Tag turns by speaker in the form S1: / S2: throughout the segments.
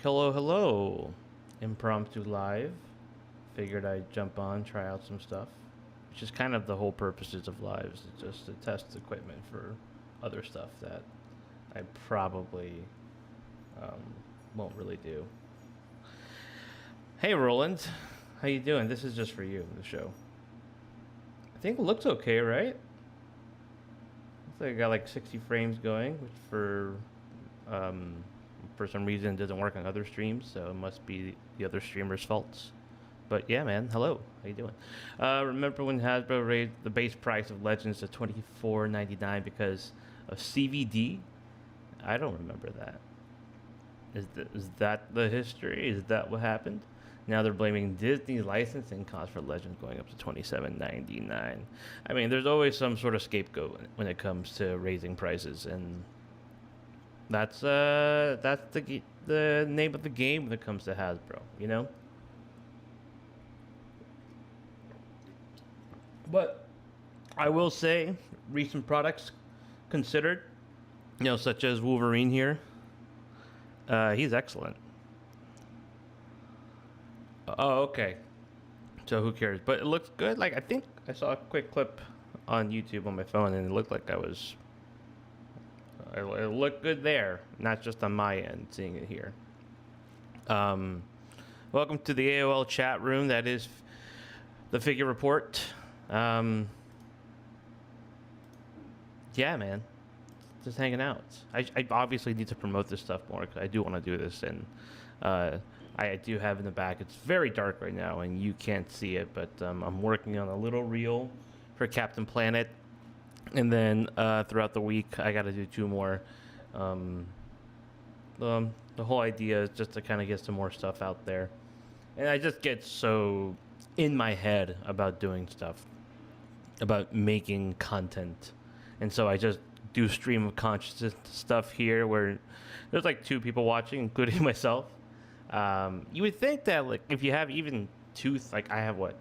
S1: Hello, hello. Impromptu live. Figured I'd jump on, try out some stuff, which is kind of the whole purposes of lives, is just to test equipment for other stuff that I probably won't really do. Hey, Roland. How you doing? This is just for you, the show. I think it looks okay, right? Looks like I got like 60 frames going, which for some reason doesn't work on other streams, so it must be the other streamers' faults. But yeah, man, hello. How you doing? Remember when Hasbro raised the base price of Legends to $24.99 because of CVD? I don't remember that. Is that the history? Is that what happened? Now they're blaming Disney's licensing cost for Legends going up to $27.99. I mean, there's always some sort of scapegoat when it comes to raising prices, and that's the name of the game when it comes to Hasbro, you know? But I will say, recent products considered, such as Wolverine here, he's excellent. Oh, okay. So who cares? But it looks good. Like, I think I saw a quick clip on YouTube on my phone, and it looked like it looked good there, not just on my end, seeing it here. Welcome to the AOL chat room. That is the figure report. Yeah, man. just hanging out. I obviously need to promote this stuff more because I do want to do this, and uh, I do have in the back. It's very dark right now, and you can't see it, but I'm working on a little reel for Captain Planet, and then throughout the week I got to do two more. Um, the whole idea is just to kind of get some more stuff out there, and I just get so in my head about doing stuff, about making content, and so I just do stream of consciousness stuff here where there's like two people watching, including myself. You would think that like if you have even two, like I have what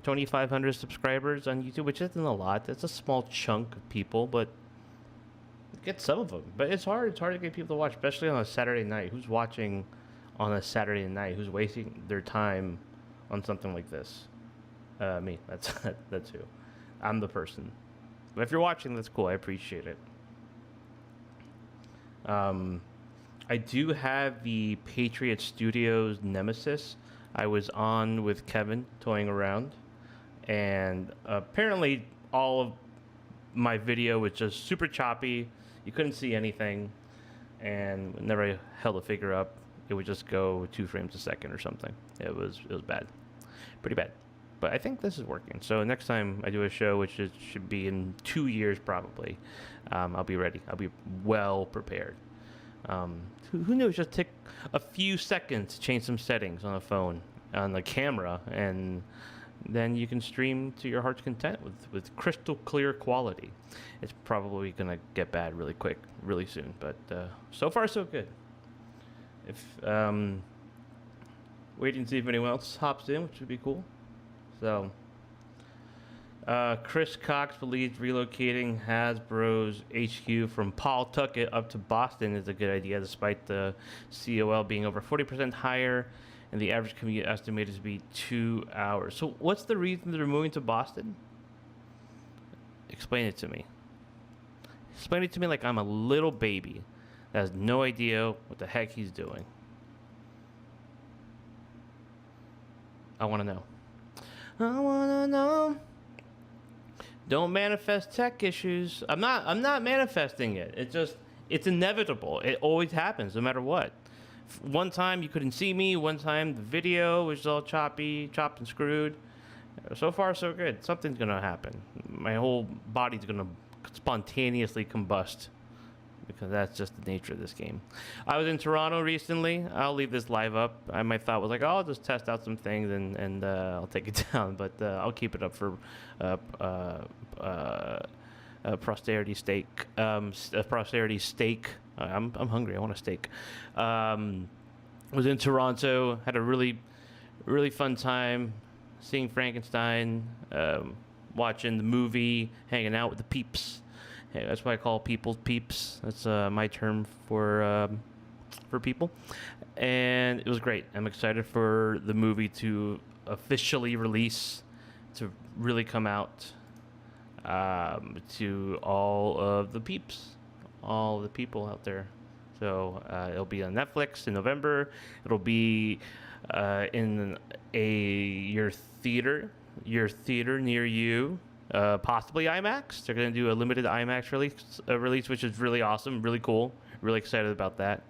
S1: 2,500 subscribers on YouTube, which isn't a lot. That's a small chunk of people, but get some of them. But it's hard. It's hard to get people to watch, especially on a Saturday night. Who's watching on a Saturday night? Who's wasting their time on something like this? Me. That's who. I'm the person. But if you're watching, that's cool. I appreciate it. I do have the Patriot Studios Nemesis. I was on with Kevin toying around, and apparently all of my video was just super choppy. You couldn't see anything, and whenever I held the figure up, it would just go 2 frames a second or something. It was bad, pretty bad. But I think this is working. So next time I do a show, which should be in 2 years probably, I'll be ready. I'll be well prepared. Who knows? Just take a few seconds to change some settings on the phone, on the camera, and then you can stream to your heart's content with crystal clear quality. It's probably going to get bad really quick, really soon. But so far, so good. If waiting to see if anyone else hops in, which would be cool. So, Chris Cox believes relocating Hasbro's HQ from Pawtucket up to Boston is a good idea, despite the COL being over 40% higher and the average commute estimated to be 2 hours. So, what's the reason they're moving to Boston? Explain it to me. Explain it to me like I'm a little baby that has no idea what the heck he's doing. I want to know. I wanna know. Don't manifest tech issues. I'm not manifesting it. It's inevitable. It always happens, no matter what. One time you couldn't see me. One time the video was all chopped and screwed. So far, so good. Something's gonna happen. My whole body's gonna spontaneously combust, because that's just the nature of this game. I was in Toronto recently. I'll leave this live up. My thought was like, oh, I'll just test out some things and I'll take it down, but I'll keep it up for posterity steak. Posterity steak. I'm hungry. I want a steak. Was in Toronto. Had a really, really fun time seeing Frankenstein, watching the movie, hanging out with the peeps. Hey, that's why I call people peeps. That's my term for people, and it was great. I'm excited for the movie to officially release, to really come out to all of the peeps, all the people out there. So it'll be on Netflix in November. It'll be in your theater near you. Possibly IMAX. They're going to do a limited IMAX release, which is really awesome, really cool. Really excited about that.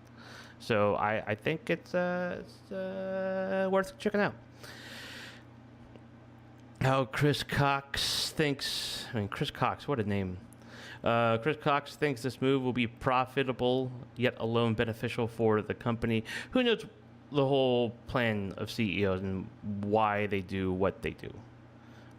S1: So I think it's worth checking out. How Chris Cox thinks. Chris Cox, what a name. Chris Cox thinks this move will be profitable, yet alone beneficial for the company. Who knows the whole plan of CEOs and why they do what they do?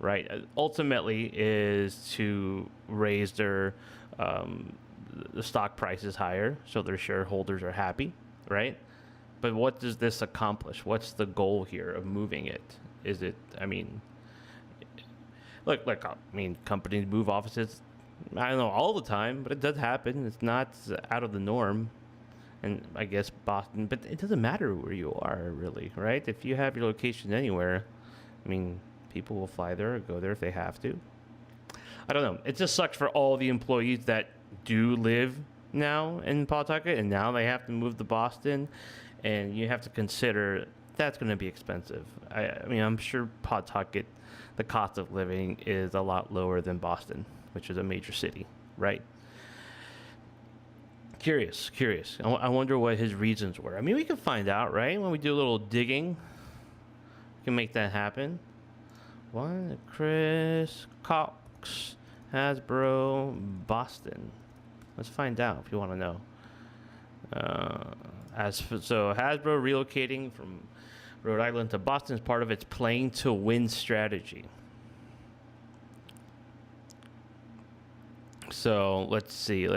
S1: Right, ultimately is to raise their the stock prices higher, so their shareholders are happy, right? But what does this accomplish? What's the goal here of moving it? Is it? Look. Companies move offices. I don't know all the time, but it does happen. It's not out of the norm. And I guess Boston, but it doesn't matter where you are, really, right? If you have your location anywhere, people will fly there or go there if they have to. I don't know. It just sucks for all the employees that do live now in Pawtucket, and now they have to move to Boston, and you have to consider that's going to be expensive. I'm sure Pawtucket, the cost of living is a lot lower than Boston, which is a major city, right? Curious, curious. I wonder what his reasons were. I mean, we can find out, right? When we do a little digging, we can make that happen. One, Chris Cox, Hasbro, Boston. Let's find out if you want to know. So Hasbro relocating from Rhode Island to Boston is part of its playing to win strategy. So let's see.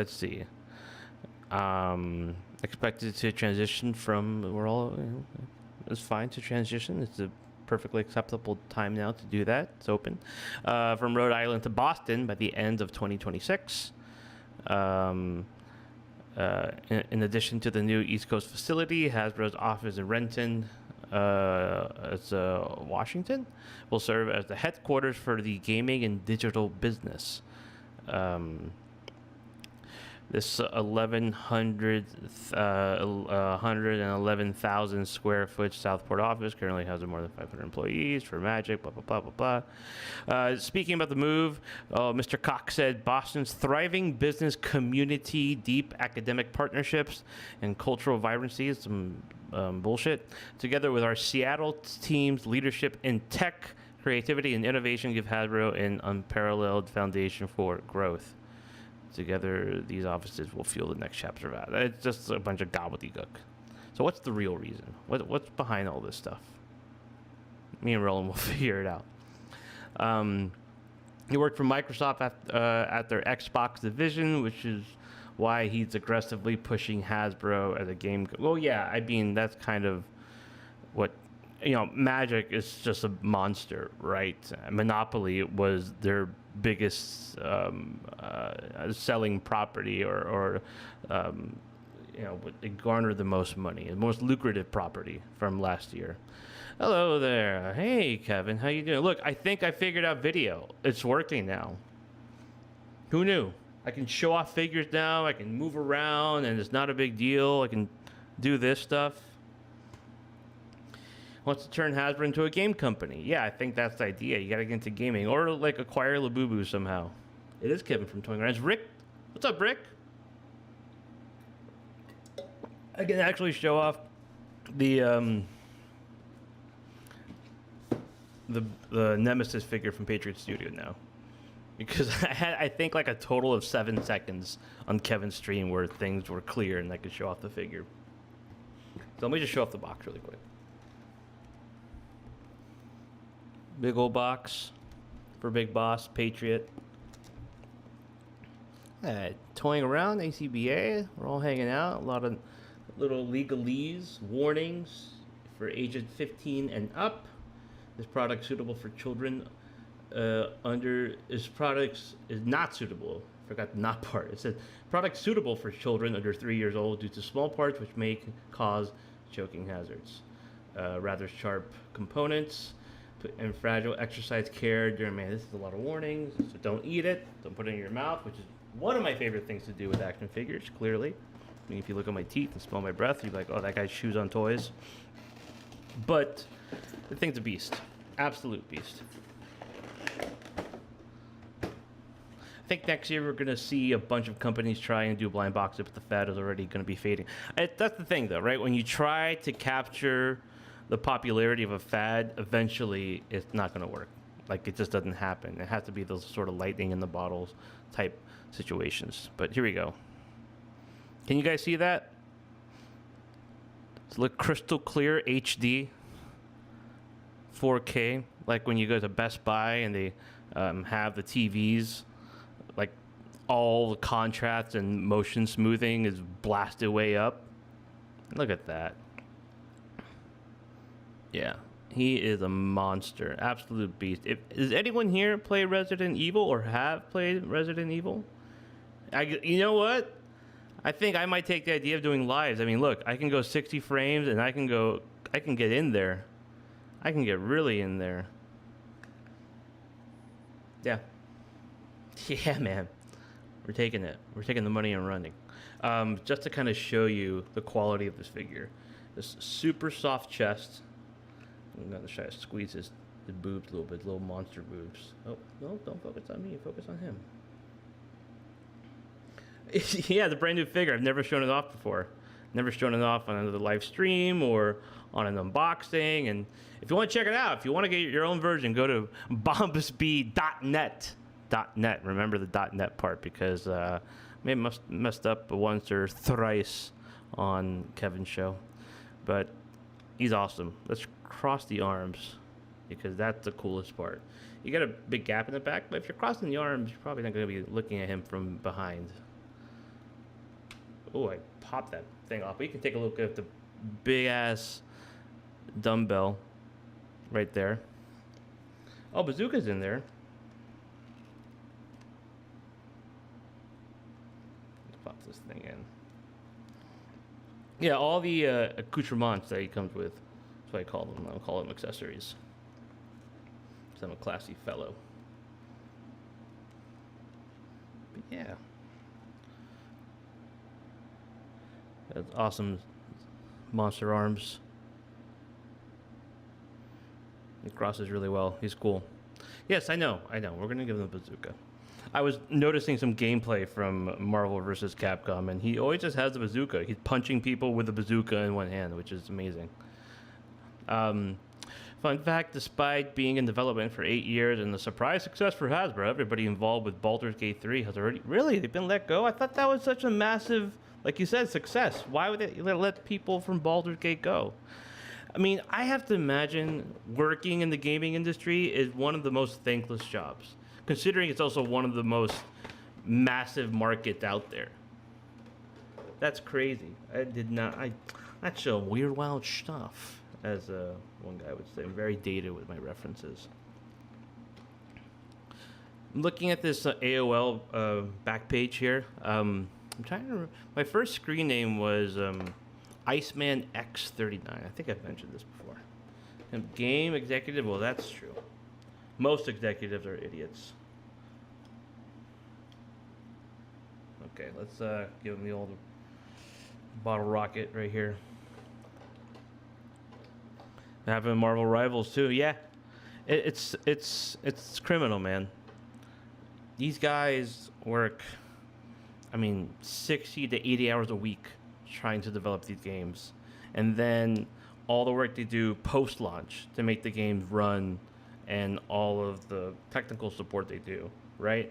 S1: Expected to transition from, we're all, it's fine to transition. It's a perfectly acceptable time now to do that. It's open. From Rhode Island to Boston by the end of 2026. In addition to the new East Coast facility, Hasbro's office in Renton, Washington, will serve as the headquarters for the gaming and digital business. This 111,000 square foot Southport office currently has more than 500 employees for Magic, blah, blah, blah, blah, blah. Speaking about the move, Mr. Cox said Boston's thriving business community, deep academic partnerships, and cultural vibrancy is some bullshit. Together with our Seattle team's leadership in tech, creativity, and innovation give Hasbro an unparalleled foundation for growth. Together, these offices will fuel the next chapter of that. It's just a bunch of gobbledygook. So what's the real reason? What's behind all this stuff? Me and Roland will figure it out. He worked for Microsoft at their Xbox division, which is why he's aggressively pushing Hasbro as a game. Well, yeah, I mean, that's kind of what, Magic is just a monster, right? Monopoly was their biggest selling property, or it garnered the most money, the most lucrative property from last year. Hello there. Hey, Kevin. How you doing? Look, I think I figured out video. It's working now. Who knew? I can show off figures now. I can move around, and it's not a big deal. I can do this stuff. Wants to turn Hasbro into a game company. Yeah, I think that's the idea. You got to get into gaming, or like acquire Labubu somehow. It is Kevin from Toy Grinds. Rick, what's up, Rick? I can actually show off the Nemesis figure from Patriot Studio now, because I think like a total of 7 seconds on Kevin's stream where things were clear and I could show off the figure. So let me just show off the box really quick. Big old box for Big Boss, Patriot. Toying around, ACBA. We're all hanging out. A lot of little legalese, warnings for ages 15 and up. This product suitable for children this product is not suitable. Forgot the not part. It said product suitable for children under 3 years old due to small parts which may cause choking hazards. Rather sharp components and fragile exercise care during, man, this is a lot of warnings. So don't eat it. Don't put it in your mouth, which is one of my favorite things to do with action figures, clearly. I mean, if you look at my teeth and smell my breath, you're like, oh, that guy chews on toys. But the thing's a beast. Absolute beast. I think next year we're going to see a bunch of companies try and do blind boxes, but the fad is already going to be fading. That's the thing, though, right? When you try to capture the popularity of a fad, eventually it's not going to work. Like, it just doesn't happen. It has to be those sort of lightning in the bottles type situations. But here we go. Can you guys see that? It's look crystal clear HD 4K, like when you go to Best Buy and they have the TVs, like all the contrast and motion smoothing is blasted way up. Look at that. Yeah, he is a monster, absolute beast. Does anyone here play Resident Evil or have played Resident Evil? You know what? I think I might take the idea of doing lives. I mean, look, I can go 60 frames and I can get in there. I can get really in there. Yeah. Yeah, man. We're taking it. We're taking the money and running. Just to kind of show you the quality of this figure. This super soft chest. I'm going to try to squeeze his boobs a little bit, little monster boobs. Oh, no, don't focus on me. Focus on him. Yeah, the brand new figure. I've never shown it off before. Never shown it off on another live stream or on an unboxing. And if you want to check it out, if you want to get your own version, go to bombusb.net. .net. Remember the .net part because may have messed up once or thrice on Kevin's show. But he's awesome. Let's cross the arms because that's the coolest part. You got a big gap in the back, but if you're crossing the arms, you're probably not going to be looking at him from behind. Oh, I popped that thing off. But you can take a look at the big ass dumbbell right there. Oh, Bazooka's in there. Let's pop this thing in. Yeah, all the accoutrements that he comes with. That's what I call them. I don't call them accessories. Because I'm a classy fellow. But yeah. That's awesome monster arms. He crosses really well. He's cool. Yes, I know. We're going to give him a bazooka. I was noticing some gameplay from Marvel vs. Capcom, and he always just has the bazooka. He's punching people with a bazooka in one hand, which is amazing. Fun fact, despite being in development for 8 years and the surprise success for Hasbro, everybody involved with Baldur's Gate 3 has already... Really? They've been let go? I thought that was such a massive, like you said, success. Why would they let people from Baldur's Gate go? I mean, I have to imagine working in the gaming industry is one of the most thankless jobs, considering it's also one of the most massive markets out there. That's crazy. That's some weird, wild stuff, as one guy would say. I'm very dated with my references. I'm looking at this AOL back page here. I'm trying to remember. My first screen name was Iceman X39. I think I've mentioned this before. And game executive, well, that's true. Most executives are idiots. Okay, let's give him the old bottle rocket right here. Having Marvel Rivals too, yeah. It's criminal, man. These guys work, 60 to 80 hours a week trying to develop these games, and then all the work they do post-launch to make the games run, and all of the technical support they do, right?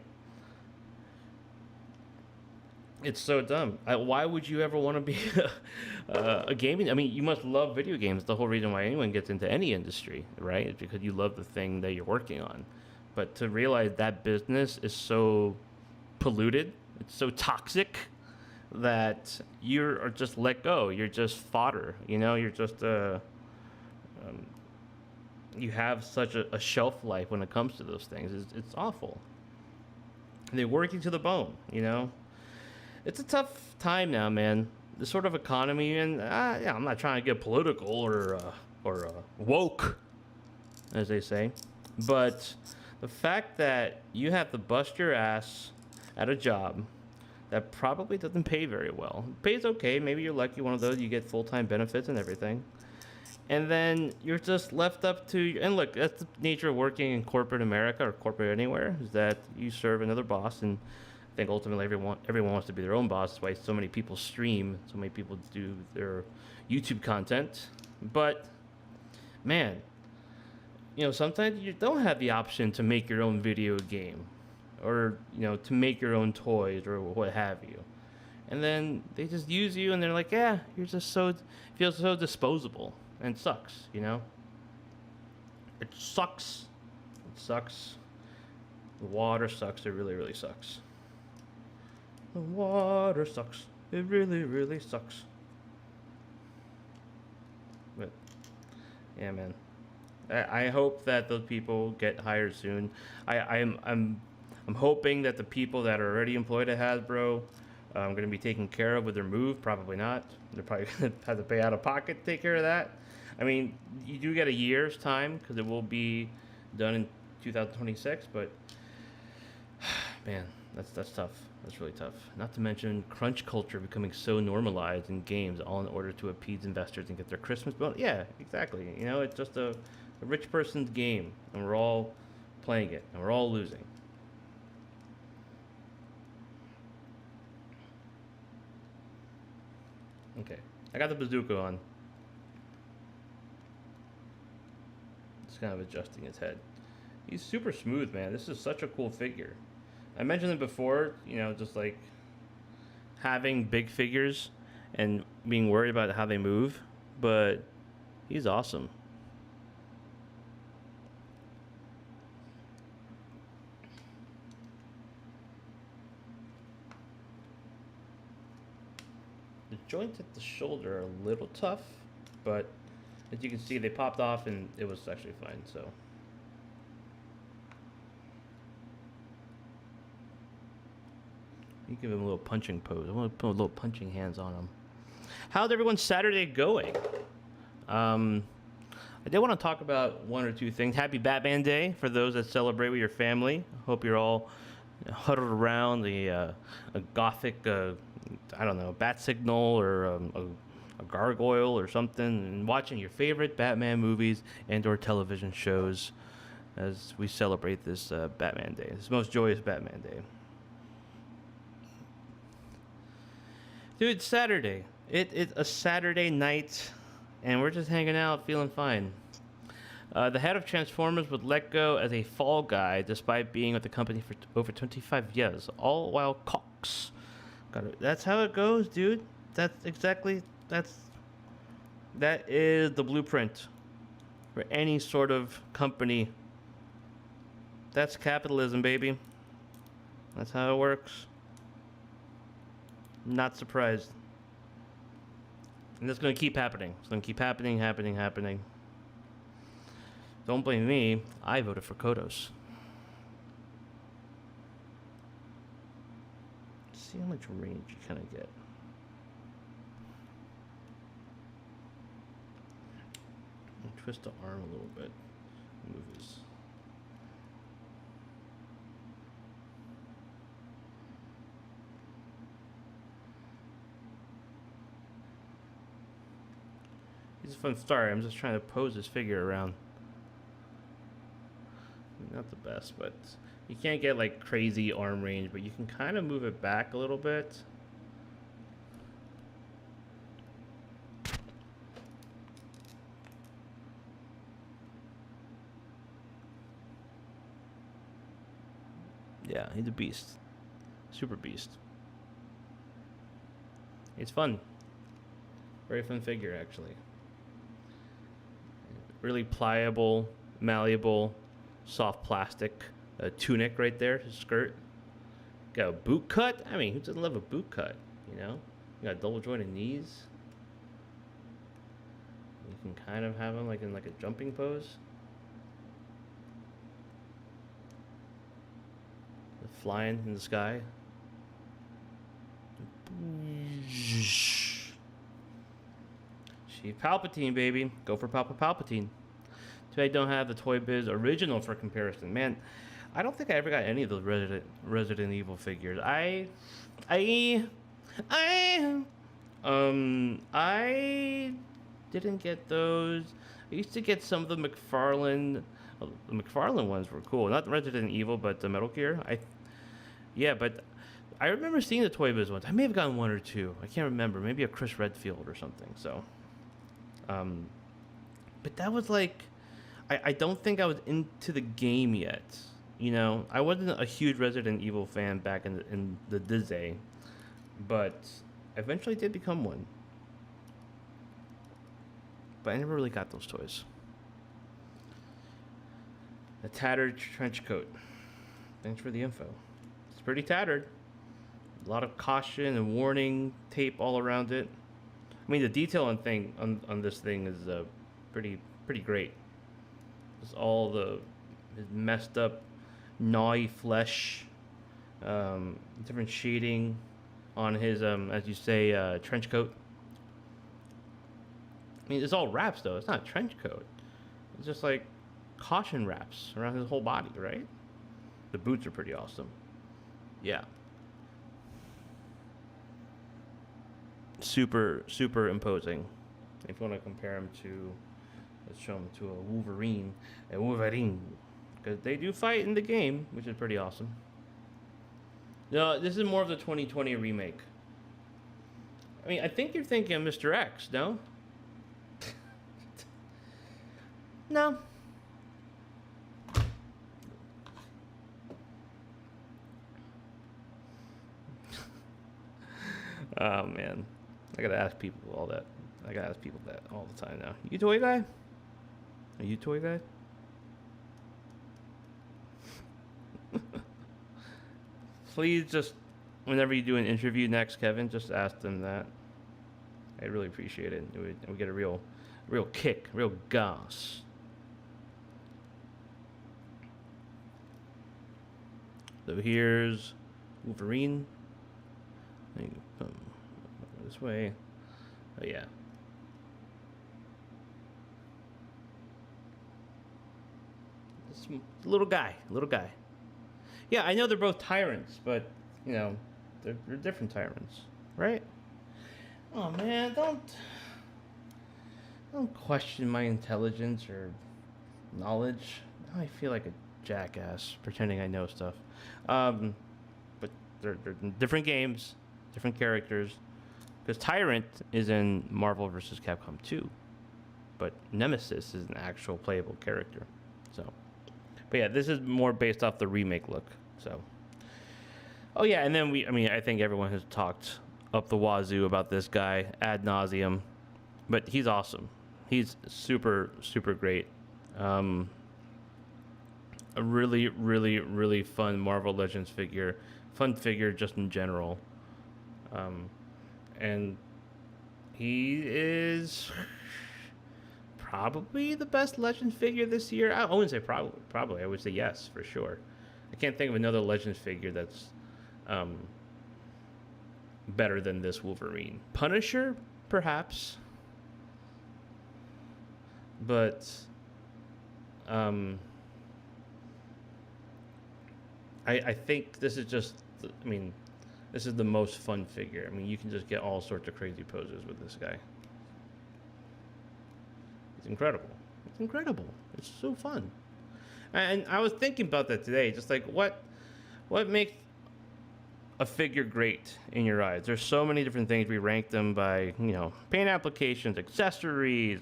S1: It's so dumb. Why would you ever want to be a gaming? You must love video games. The whole reason why anyone gets into any industry, right? Is because you love the thing that you're working on. But to realize that business is so polluted, it's so toxic, that you're just let go. You're just fodder. You're just you have such a shelf life when it comes to those things. It's awful. They work you to the bone. It's a tough time now, man. This sort of economy, and I'm not trying to get political or woke, as they say, but the fact that you have to bust your ass at a job that probably doesn't pay very well. It pays okay. Maybe you're lucky one of those. You get full-time benefits and everything. And then you're just left up to... And look, that's the nature of working in corporate America or corporate anywhere, is that you serve another boss. And I think ultimately everyone wants to be their own boss. That's why so many people stream. So many people do their YouTube content. But, man, sometimes you don't have the option to make your own video game. Or, to make your own toys or what have you. And then they just use you and they're like, yeah, you're just feels so disposable. And it sucks, It sucks. It sucks. The water sucks. It really, really sucks. The water sucks. It really, really sucks. But, yeah, man. I hope that those people get hired soon. I'm hoping that the people that are already employed at Hasbro are going to be taken care of with their move. Probably not. They're probably going to have to pay out of pocket to take care of that. You do get a year's time because it will be done in 2026. But, man, that's tough. That's really tough. Not to mention crunch culture becoming so normalized in games, all in order to appease investors and get their Christmas bonus. Yeah, exactly. It's just a rich person's game, and we're all playing it, and we're all losing. Okay, I got the bazooka on. Just kind of adjusting his head. He's super smooth, man. This is such a cool figure. I mentioned it before, you know, just like having big figures and being worried about how they move, but he's awesome. The joints at the shoulder are a little tough, but as you can see, they popped off and it was actually fine, so. You give him a little punching pose. I want to put a little punching hands on him. How's everyone's Saturday going? I did want to talk about one or two things. Happy Batman Day for those that celebrate with your family. Hope you're all huddled around a gothic, I don't know, bat signal or a gargoyle or something, and watching your favorite Batman movies and/or television shows as we celebrate this Batman Day. This most joyous Batman Day. Dude, it's Saturday. It's a Saturday night, and we're just hanging out, feeling fine. The head of Transformers would let go as a fall guy despite being with the company for over 25 years, all while Cox. That's how it goes, dude. That is the blueprint for any sort of company. That's capitalism, baby. That's how it works. Not surprised. And that's going to keep happening. It's going to keep happening. Don't blame me. I voted for Kodos. See how much range you kind of get. Twist the arm a little bit. Move his. He's a fun start. I'm just trying to pose this figure around. Not the best, but you can't get like crazy arm range, but you can kind of move it back a little bit. Yeah, he's a beast. Super beast. It's fun. Very fun figure, actually. Really pliable, malleable, soft plastic tunic right there, his skirt. Got a boot cut. I mean, who doesn't love a boot cut, you know? You got double jointed knees. You can kind of have him like in like a jumping pose. Flying in the sky. She's Palpatine, baby. Go for Palpatine. Today I don't have the Toy Biz original for comparison. Man, I don't think I ever got any of those Resident Evil figures. I didn't get those. I used to get some of the McFarlane. Well, the McFarlane ones were cool. Not the Resident Evil, but the Metal Gear. Yeah, but I remember seeing the Toy Biz ones. I may have gotten one or two. I can't remember. Maybe a Chris Redfield or something. So, but that was like, I don't think I was into the game yet. You know, I wasn't a huge Resident Evil fan back in the day, but I eventually did become one. But I never really got those toys. A tattered trench coat. Thanks for the info. It's pretty tattered. A lot of caution and warning tape all around it. I mean, the detail on this thing is pretty great. It's all his messed up, gnawy flesh, different shading on his as you say, trench coat. I mean, it's all wraps though. It's not a trench coat. It's just like caution wraps around his whole body, right? The boots are pretty awesome. Yeah. Super imposing. If you want to compare him to, let's show him to a Wolverine. Because they do fight in the game, which is pretty awesome. No, this is more of the 2020 remake. I mean, I think you're thinking of Mr. X, no? No. Oh man, I gotta ask people all that. I gotta ask people that all the time now. You toy guy? Are you toy guy? Please just, whenever you do an interview next, Kevin, just ask them that. I really appreciate it. We get a real kick, real gas. So here's Wolverine. This way. Oh yeah. This little guy. Yeah, I know they're both tyrants, but you know, they're different tyrants, right? Oh man, don't question my intelligence or knowledge. Now I feel like a jackass pretending I know stuff. But they're different games, different characters. Because Tyrant is in Marvel vs. Capcom 2, but Nemesis is an actual playable character. So, but yeah, this is more based off the remake look. So, oh yeah, and then I think everyone has talked up the wazoo about this guy ad nauseum, but he's awesome. He's super great. A really fun Marvel Legends figure, fun figure just in general. And he is probably the best Legends figure this year. I wouldn't say probably. I would say yes, for sure. I can't think of another Legends figure that's better than this Wolverine. Punisher, perhaps. But I think this is just, this is the most fun figure. I mean, you can just get all sorts of crazy poses with this guy. It's incredible. It's so fun. And I was thinking about that today, just like what makes a figure great in your eyes? There's so many different things. We rank them by, paint applications, accessories,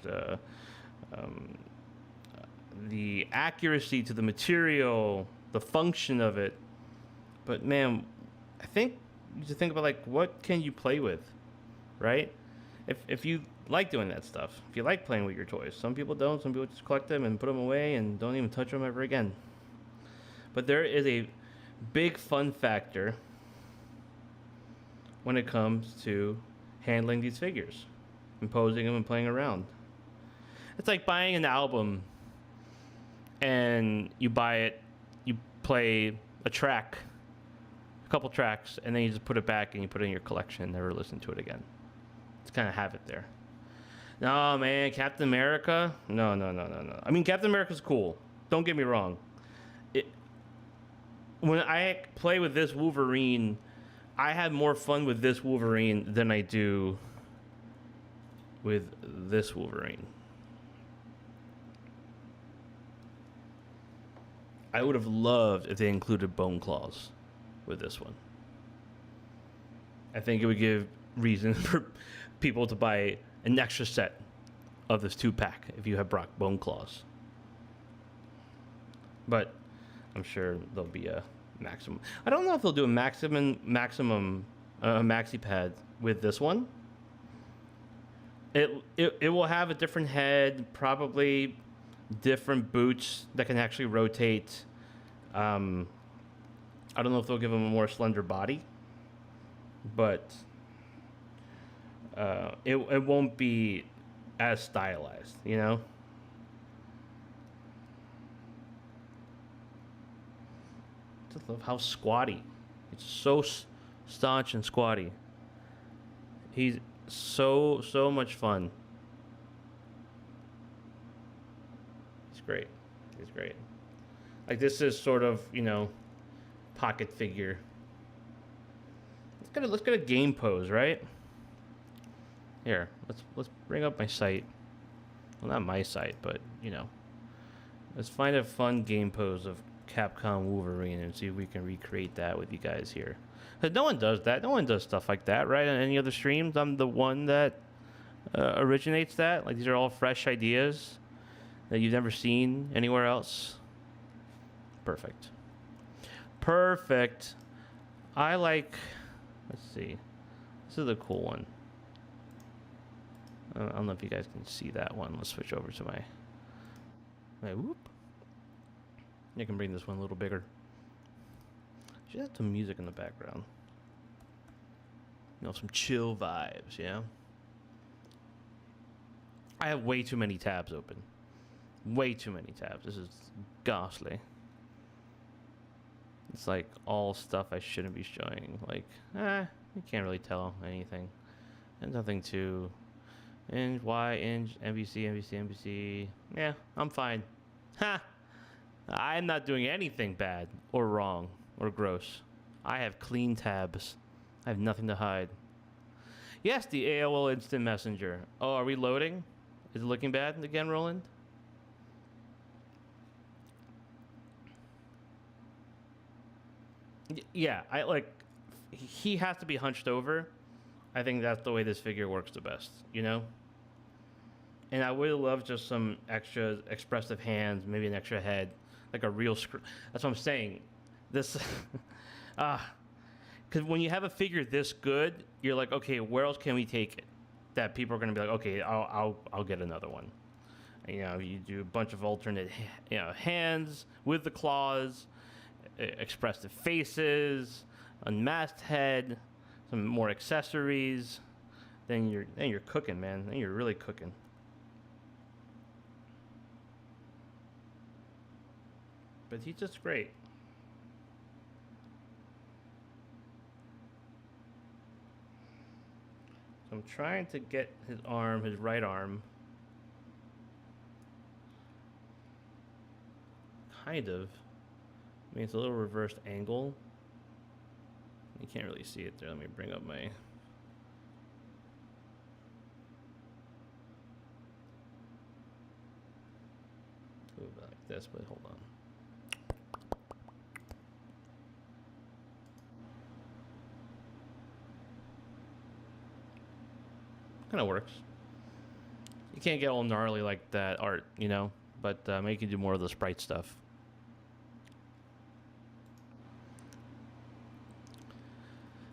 S1: the accuracy to the material, the function of it. But man, I think you just think about like what can you play with, right? If you like doing that stuff, if you like playing with your toys, some people don't. Some people just collect them and put them away and don't even touch them ever again. But there is a big fun factor when it comes to handling these figures, imposing them and playing around. It's like buying an album and you buy it, you play a couple tracks, and then you just put it back and you put it in your collection and never listen to it again. It's kind of have it there. No, man, Captain America? No. I mean, Captain America's cool. Don't get me wrong. When I play with this Wolverine, I have more fun with this Wolverine than I do with this Wolverine. I would have loved if they included bone claws with this one. I think it would give reason for people to buy an extra set of this 2-pack if you have Brock bone claws. But I'm sure there'll be a maximum. I don't know if they'll do a maximum maxi pad with this one. It will have a different head, probably different boots that can actually rotate. I don't know if they'll give him a more slender body, but it won't be as stylized, Just love how squatty. It's so staunch and squatty. He's so much fun. He's great. Like, this is sort of, pocket figure. Let's get a game pose, right? Here, let's bring up my site. Well, not my site, but let's find a fun game pose of Capcom Wolverine and see if we can recreate that with you guys here. 'Cause no one does that. No one does stuff like that, right? On any other streams, I'm the one that originates that. Like these are all fresh ideas that you've never seen anywhere else. Perfect. Perfect. I like. Let's see. This is a cool one. I don't know if you guys can see that one. Let's switch over to my whoop. I can bring this one a little bigger. Should have some music in the background. You know, some chill vibes, yeah? I have way too many tabs open. Way too many tabs. This is ghastly. It's like all stuff I shouldn't be showing. Like, you can't really tell anything. And nothing to... Inge, Y, Inge, MVC. Yeah, I'm fine. Ha! I'm not doing anything bad or wrong or gross. I have clean tabs. I have nothing to hide. Yes, the AOL Instant Messenger. Oh, are we loading? Is it looking bad again, Roland? Yeah, I like... He has to be hunched over. I think that's the way this figure works the best, you know? And I would love just some extra expressive hands, maybe an extra head, like a real screw. That's what I'm saying. This, because when you have a figure this good, you're like, okay, where else can we take it? That people are gonna be like, okay, I'll get another one. And, you know, you do a bunch of alternate, hands with the claws, expressive faces, unmasked head, some more accessories. Then you're cooking, man. Then you're really cooking. But he's just great. So I'm trying to get his right arm. Kind of. I mean, it's a little reversed angle. You can't really see it there. Let me bring up my... Move it like this, but hold on. Kind of works. You can't get all gnarly like that art, you know, but maybe you can do more of the sprite stuff.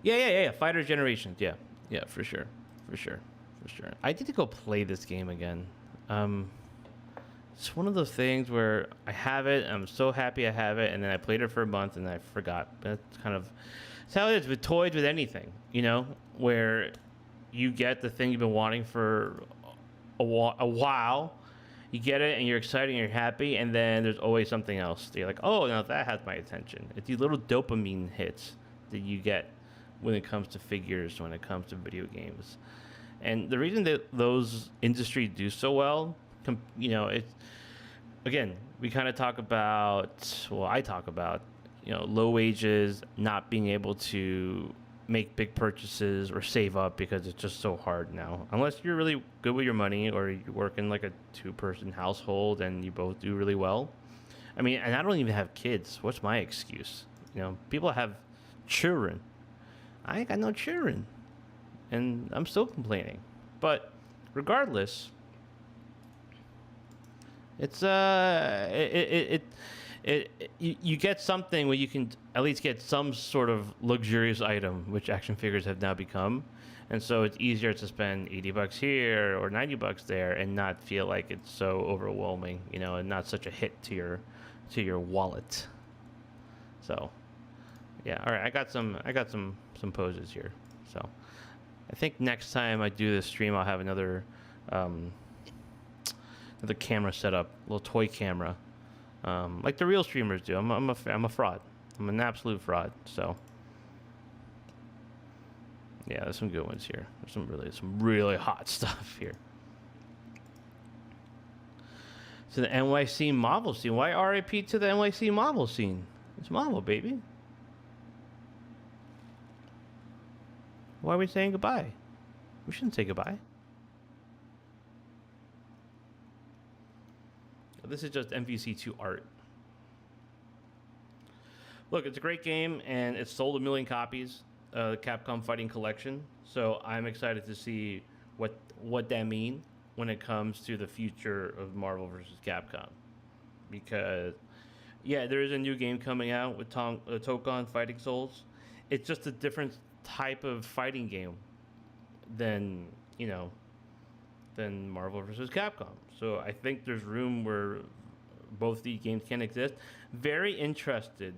S1: Yeah. Fighter Generations, yeah, for sure. I need to go play this game again. It's one of those things where I have it, I'm so happy I have it, and then I played it for a month and I forgot. That's kind of it's how it is with toys, with anything, you know, where you get the thing you've been wanting for a while, you get it and you're excited and you're happy, and then there's always something else. You're like, oh, now that has my attention. It's these little dopamine hits that you get when it comes to figures, when it comes to video games. And the reason that those industries do so well, you know, it's, again, we kind of talk about, well, I talk about, you know, low wages, not being able to make big purchases or save up because it's just so hard now. Unless you're really good with your money or you work in like a two-person household and you both do really well. I mean, and I don't even have kids. What's my excuse? You know, people have children. I ain't got no children. And I'm still complaining. But regardless, it's you get something where you can at least get some sort of luxurious item, which action figures have now become. And so it's easier to spend $80 here or $90 there and not feel like it's so overwhelming, you know, and not such a hit to your wallet. So yeah, all right, I got some poses here. So I think next time I do this stream, I'll have another camera set up, a little toy camera, like the real streamers do. I'm a fraud. I'm an absolute fraud. So yeah, there's some good ones here. There's some really hot stuff here. So the NYC Marvel scene. Why RIP to the NYC Marvel scene? It's Marvel, baby. Why are we saying goodbye? We shouldn't say goodbye. This is just MVC2 art. Look, it's a great game, and it's sold 1 million copies. The Capcom Fighting Collection. So I'm excited to see what that means when it comes to the future of Marvel versus Capcom. Because yeah, there is a new game coming out with Tokon Fighting Souls. It's just a different type of fighting game than you know than Marvel versus Capcom. So I think there's room where both these games can exist. Very interested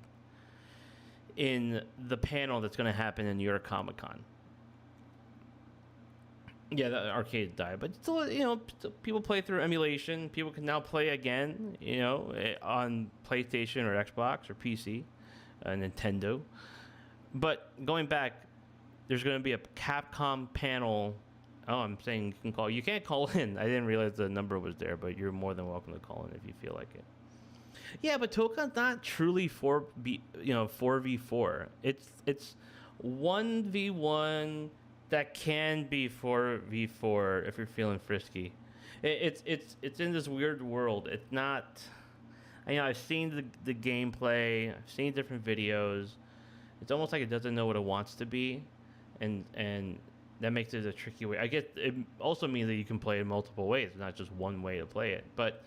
S1: in the panel that's going to happen in New York Comic Con. Yeah, the arcade died, but still, people play through emulation. People can now play again, on PlayStation or Xbox or PC, Nintendo. But going back, there's going to be a Capcom panel. Oh, I'm saying you can call. You can't call in. I didn't realize the number was there, but you're more than welcome to call in if you feel like it. Yeah, but Tokon's not truly 4v4. It's 1v1 that can be 4v4 if you're feeling frisky. It's in this weird world. It's not. I've seen the gameplay. I've seen different videos. It's almost like it doesn't know what it wants to be, and that makes it a tricky way. I guess it also means that you can play it multiple ways, not just one way to play it. But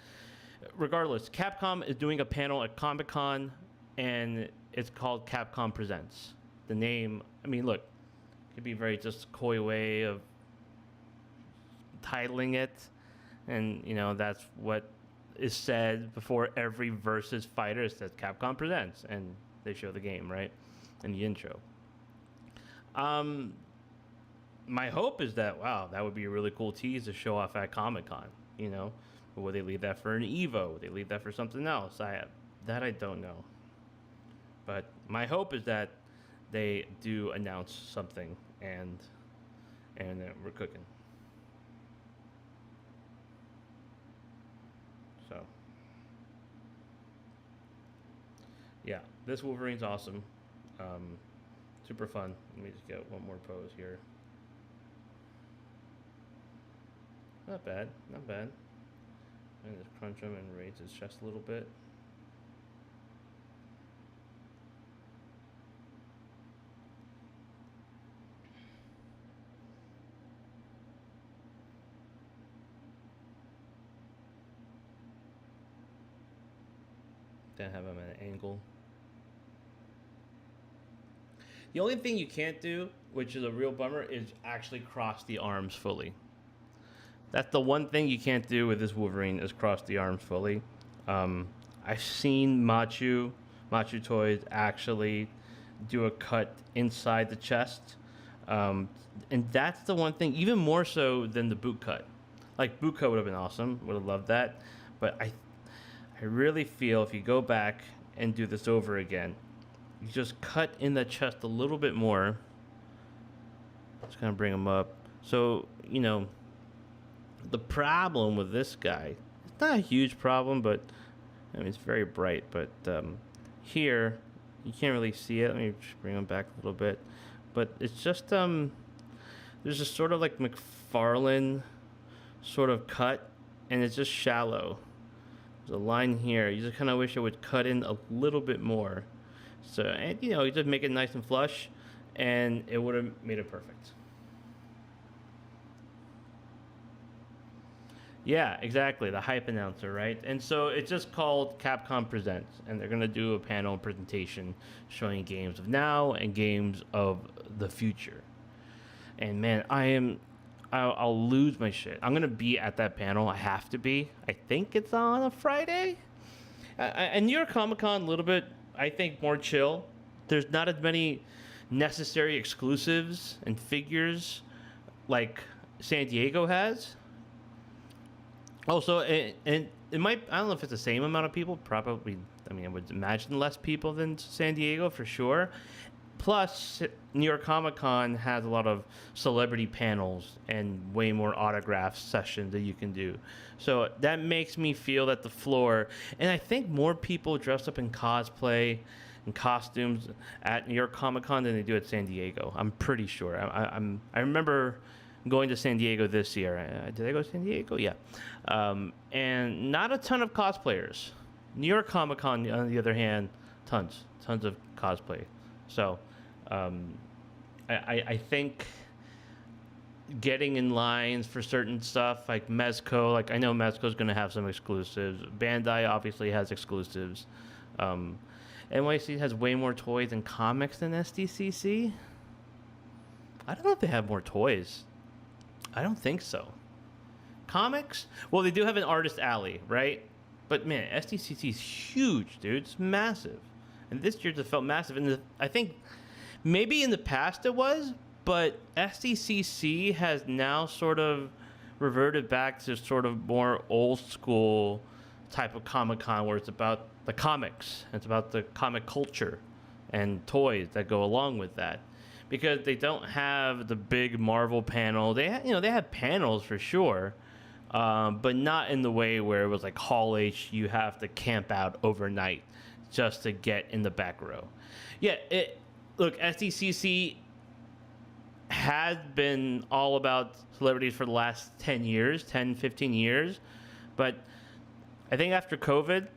S1: regardless, Capcom is doing a panel at Comic Con, and it's called Capcom Presents. The name, look, it could be very just coy way of titling it, and that's what is said before every versus fighter. It says Capcom Presents, and they show the game, right, in the intro. My hope is that that would be a really cool tease to show off at Comic Con. Or would they leave that for an Evo? Would they leave that for something else? I don't know. But my hope is that they do announce something, and we're cooking. So yeah, this Wolverine's awesome. Super fun. Let me just get one more pose here. Not bad, not bad. And just crunch him and raise his chest a little bit. Then have him at an angle. The only thing you can't do, which is a real bummer, is actually cross the arms fully. That's the one thing you can't do with this Wolverine, is cross the arms fully. I've seen Machu Toys actually do a cut inside the chest. And that's the one thing, even more so than the boot cut. Like, boot cut would have been awesome. Would have loved that. But I really feel if you go back and do this over again, you just cut in the chest a little bit more. Just kind of bring him up. So, the problem with this guy, it's not a huge problem, but it's very bright. But here, you can't really see it. Let me just bring him back a little bit. But it's just, there's a sort of like McFarlane sort of cut, and it's just shallow. There's a line here. You just kind of wish it would cut in a little bit more. So, and you just make it nice and flush, and it would have made it perfect. Yeah, exactly. The hype announcer, right? And so it's just called Capcom Presents, and they're going to do a panel presentation showing games of now and games of the future. And man, I'll lose my shit. I'm going to be at that panel. I have to be. I think it's on a Friday. And New York Comic Con, a little bit, I think, more chill. There's not as many necessary exclusives and figures like San Diego has. Also, and it might, I don't know if it's the same amount of people, probably, I would imagine less people than San Diego for sure. Plus, New York Comic Con has a lot of celebrity panels and way more autograph sessions that you can do. So that makes me feel that the floor, and I think more people dress up in cosplay and costumes at New York Comic Con than they do at San Diego. I'm pretty sure. I remember going to San Diego this year. Did I go to San Diego? Yeah. And not a ton of cosplayers. New York Comic Con, on the other hand, tons of cosplay. So, um, I think getting in lines for certain stuff like Mezco, like I know Mezco's going to have some exclusives. Bandai obviously has exclusives. Um, NYC has way more toys and comics than SDCC. I don't know if they have more toys. I don't think so. Comics? Well, they do have an artist alley, right? But man, SDCC is huge, dude. It's massive. And this year it felt massive. And I think maybe in the past it was, but SDCC has now sort of reverted back to sort of more old school type of Comic Con where it's about the comics. It's about the comic culture and toys that go along with that. Because they don't have the big Marvel panel. They have panels for sure, but not in the way where it was like Hall H. You have to camp out overnight just to get in the back row. Yeah, look, SDCC has been all about celebrities for the last 10 years, 10, 15 years. But I think after COVID,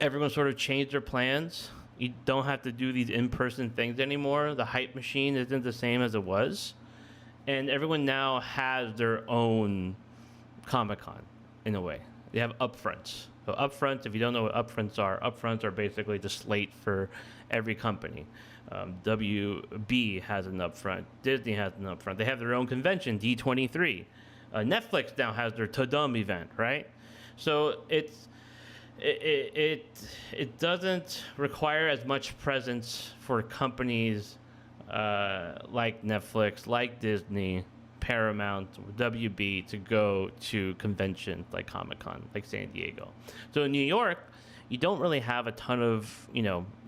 S1: everyone sort of changed their plans. You don't have to do these in-person things anymore. The hype machine isn't the same as it was. And everyone now has their own Comic-Con, in a way. They have upfronts. So upfronts, if you don't know what upfronts are basically the slate for every company. WB has an upfront. Disney has an upfront. They have their own convention, D23. Netflix now has their Tudum event, right? So it doesn't require as much presence for companies like Netflix, like Disney, Paramount, WB to go to conventions like Comic-Con, like San Diego. So in New York, you don't really have a ton of,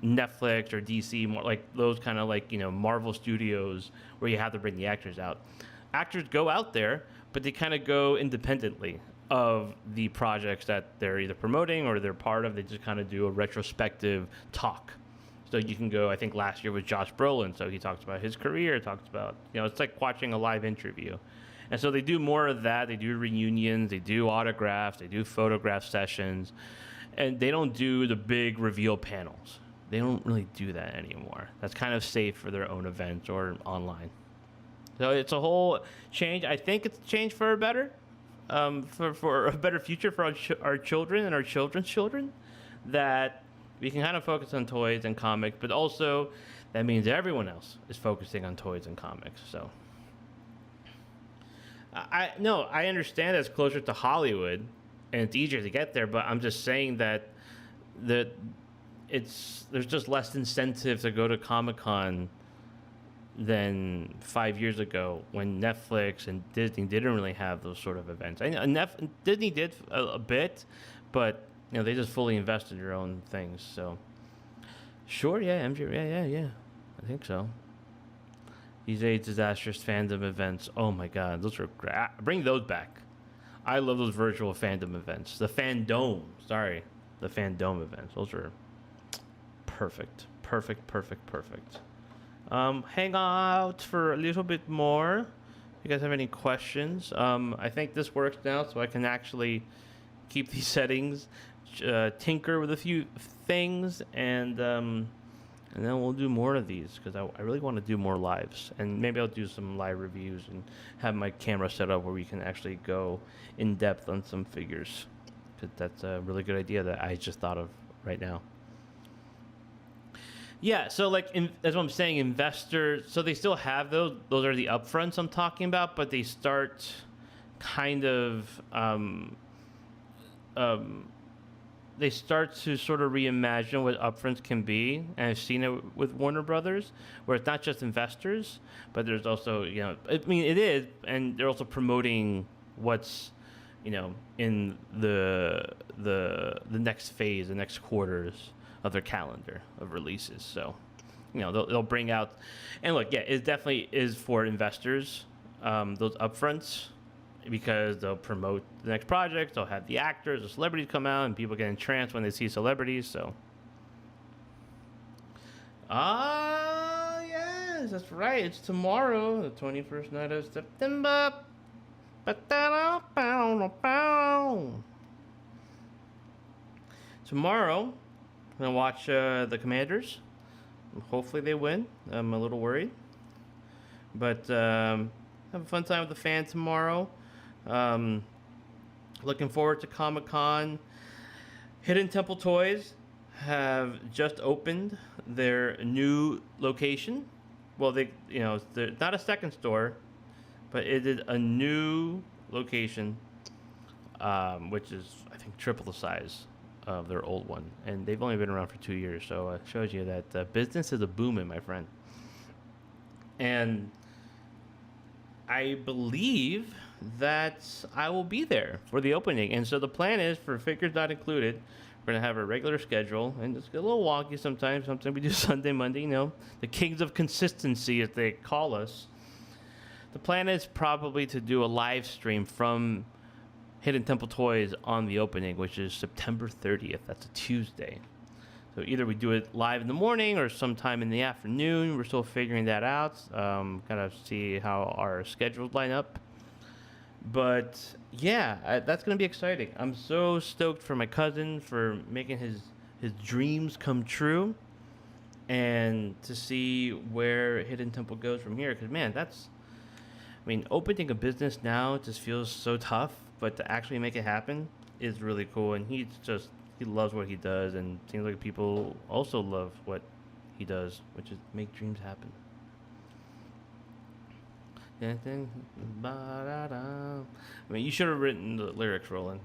S1: Netflix or DC, more like those kind of like, Marvel Studios where you have to bring the actors out. Actors go out there, but they kind of go independently of the projects that they're either promoting or they're part of. They just kind of do a retrospective talk. So you can go, I think last year was Josh Brolin, so he talks about his career, talks about, it's like watching a live interview. And so they do more of that. They do reunions, they do autographs, they do photograph sessions, and they don't do the big reveal panels. They don't really do that anymore. That's kind of safe for their own events or online. So it's a whole change. I think it's a change for a better, for a better future for our children and our children's children, that we can kind of focus on toys and comics, but also that means everyone else is focusing on toys and comics. So I understand that's closer to Hollywood and it's easier to get there, but I'm just saying that there's just less incentive to go to Comic-Con than 5 years ago when Netflix and Disney didn't really have those sort of events. I know Disney did a bit, but they just fully invest in their own things. So sure, yeah, MJ, yeah, I think so. These disastrous fandom events. Oh my God, those are great. Bring those back. I love those virtual fandom events. The fandom events. Those are perfect. Hang out for a little bit more. If you guys have any questions, I think this works now, so I can actually keep these settings, tinker with a few things, and then we'll do more of these because I really want to do more lives, and maybe I'll do some live reviews and have my camera set up where we can actually go in depth on some figures, because that's a really good idea that I just thought of right now. Yeah, so that's what I'm saying, investors, so they still have those are the upfronts I'm talking about, but they start kind of they start to sort of reimagine what upfronts can be, and I've seen it with Warner Brothers, where it's not just investors, but there's also, it is, and they're also promoting what's, in the next phase, the next quarters of their calendar of releases. So, they'll bring out, and look, yeah, it definitely is for investors, those upfronts, because they'll promote the next project, they'll have the actors, the celebrities come out, and people get entranced when they see celebrities, so. Yes, that's right, it's tomorrow, the 21st night of September. Tomorrow, I'm gonna watch the Commanders. Hopefully they win. I'm a little worried, but have a fun time with the fan tomorrow. Um, Looking forward to Comic Con. Hidden Temple Toys have just opened their new location. Well, they're not a second store, but it is a new location, which is I think triple the size of their old one, and they've only been around for 2 years. So it shows you that business is a booming, my friend. And I believe that I will be there for the opening. And so the plan is for Figures Not Included, we're going to have a regular schedule and just get a little wonky sometimes. Sometimes we do Sunday, Monday, the kings of consistency, as they call us. The plan is probably to do a live stream from Hidden Temple Toys on the opening, which is September 30th. That's a Tuesday. So either we do it live in the morning or sometime in the afternoon. We're still figuring that out. Kind of see how our schedules line up. But yeah, that's going to be exciting. I'm so stoked for my cousin for making his dreams come true, and to see where Hidden Temple goes from here. Because man, opening a business now just feels so tough, but to actually make it happen is really cool. And he loves what he does, and seems like people also love what he does, which is make dreams happen. You should have written the lyrics, Roland.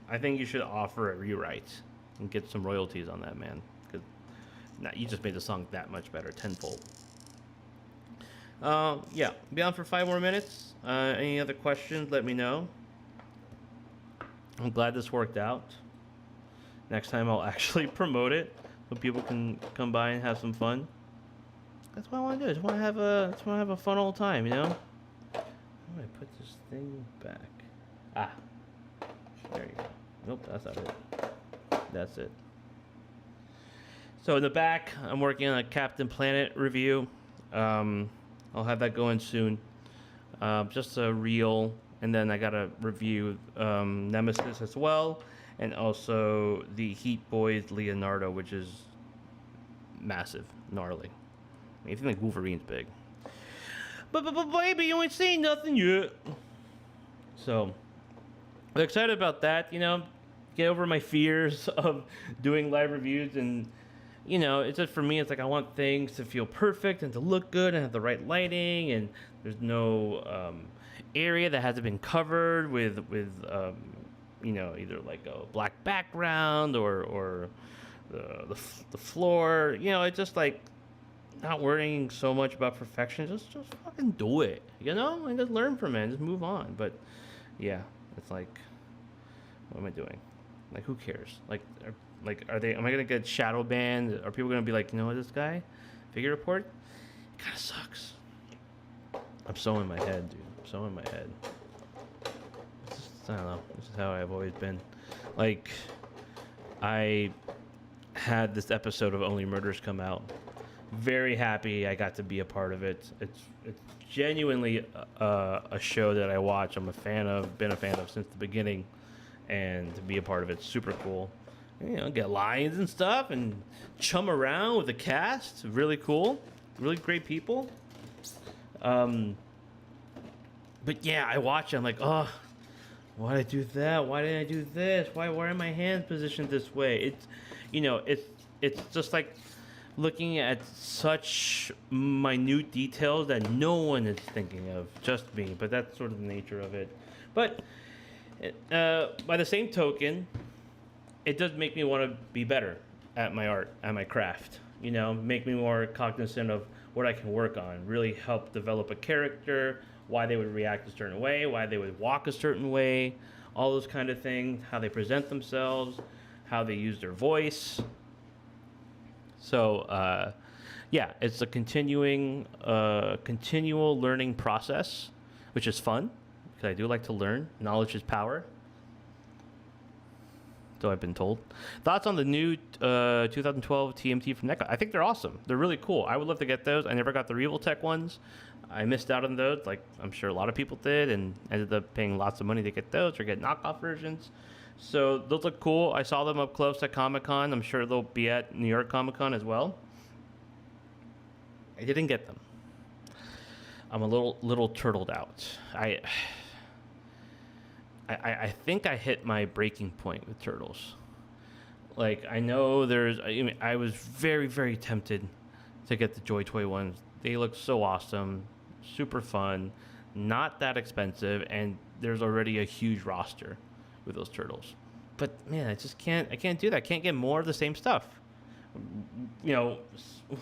S1: I think you should offer a rewrite and get some royalties on that, man. Because you just made the song that much better, tenfold. Yeah, be on for 5 more minutes. Any other questions, let me know. I'm glad this worked out. Next time I'll actually promote it so people can come by and have some fun. That's what I want to do. I just want to have a fun old time, How do I put this thing back? There you go. Nope, that's not it. That's it. So in the back, I'm working on a Captain Planet review. I'll have that going soon. Just a reel, and then I gotta review Nemesis as well, and also the Heat Boys Leonardo, which is massive, gnarly. You think like Wolverine's big, but baby, you ain't seen nothing yet. So I'm excited about that. Get over my fears of doing live reviews, and it's just for me. It's like I want things to feel perfect and to look good and have the right lighting, and there's no area that hasn't been covered with either like a black background or the floor. It's just like. Not worrying so much about perfection, just fucking do it, and just learn from it and just move on. But yeah, it's like, what am I doing? Like, who cares? Am I gonna get shadow banned? Are people gonna be like, this guy, figure report, it kind of sucks. I'm so in my head, dude. I'm so in my head. I don't know. This is how I've always been. Like, I had this episode of Only Murders come out. Very happy I got to be a part of it. It's genuinely a show that I watch. I'm been a fan of since the beginning, and to be a part of it's super cool. Get lines and stuff and chum around with the cast. Really cool, really great people. But yeah, I watch it. I'm like, oh, why did I do that? Why didn't I do this? Why are my hands positioned this way? It's just like looking at such minute details that no one is thinking of, just me. But that's sort of the nature of it. But by the same token, it does make me want to be better at my art, at my craft. Make me more cognizant of what I can work on. Really help develop a character, why they would react a certain way, why they would walk a certain way, all those kind of things, how they present themselves, how they use their voice. So, yeah, it's a continual learning process, which is fun, because I do like to learn. Knowledge is power. So I've been told. Thoughts on the new 2012 TMT from NECA? I think they're awesome. They're really cool. I would love to get those. I never got the Revoltech ones. I missed out on those, like I'm sure a lot of people did, and ended up paying lots of money to get those or get knockoff versions. So those look cool. I saw them up close at Comic Con. I'm sure they'll be at New York Comic Con as well. I didn't get them. I'm a little turtled out. I think I hit my breaking point with turtles. Like I know there's. I mean, I was very tempted to get the Joy Toy ones. They look so awesome, super fun, not that expensive, and there's already a huge roster with those turtles. But man, I just can't. I can't do that. I can't get more of the same stuff. You know,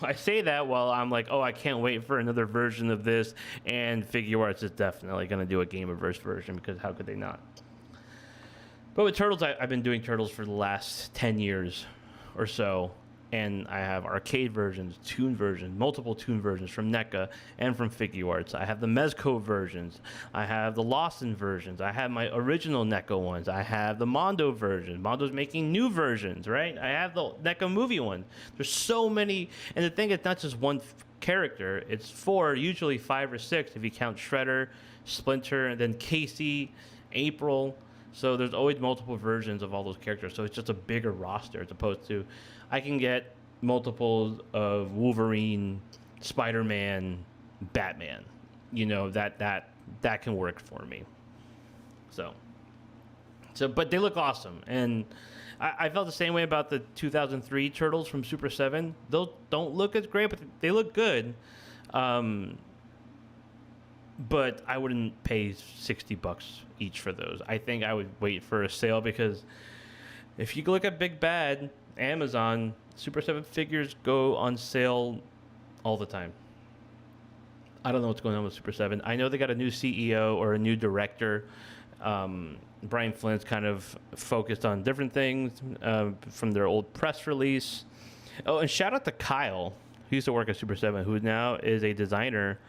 S1: I say that while I'm like, oh, I can't wait for another version of this, and Figure Arts is definitely going to do a Gameverse version because how could they not? But with Turtles, I've been doing Turtles for the last 10 years or so, and I have arcade versions, tune versions, multiple tune versions from NECA and from Figure Arts. I have the Mezco versions. I have the Lawson versions. I have my original NECA ones. I have the Mondo version. Mondo's making new versions, right? I have the NECA movie one. There's so many, and the thing is not just one character. It's four, usually five or six if you count Shredder, Splinter, and then Casey, April. So there's always multiple versions of all those characters. So it's just a bigger roster as opposed to I can get multiples of Wolverine, Spider-Man, Batman. You know, that can work for me. So but they look awesome. And I felt the same way about the 2003 Turtles from Super 7. Those don't look as great, but they look good. But I wouldn't pay $60 each for those. I think I would wait for a sale because if you look at Big Bad, Amazon, Super 7 figures go on sale all the time. I don't know what's going on with Super 7. I know they got a new CEO or a new director. Brian Flint's kind of focused on different things from their old press release. Oh, and shout out to Kyle, who used to work at Super 7, who now is a designer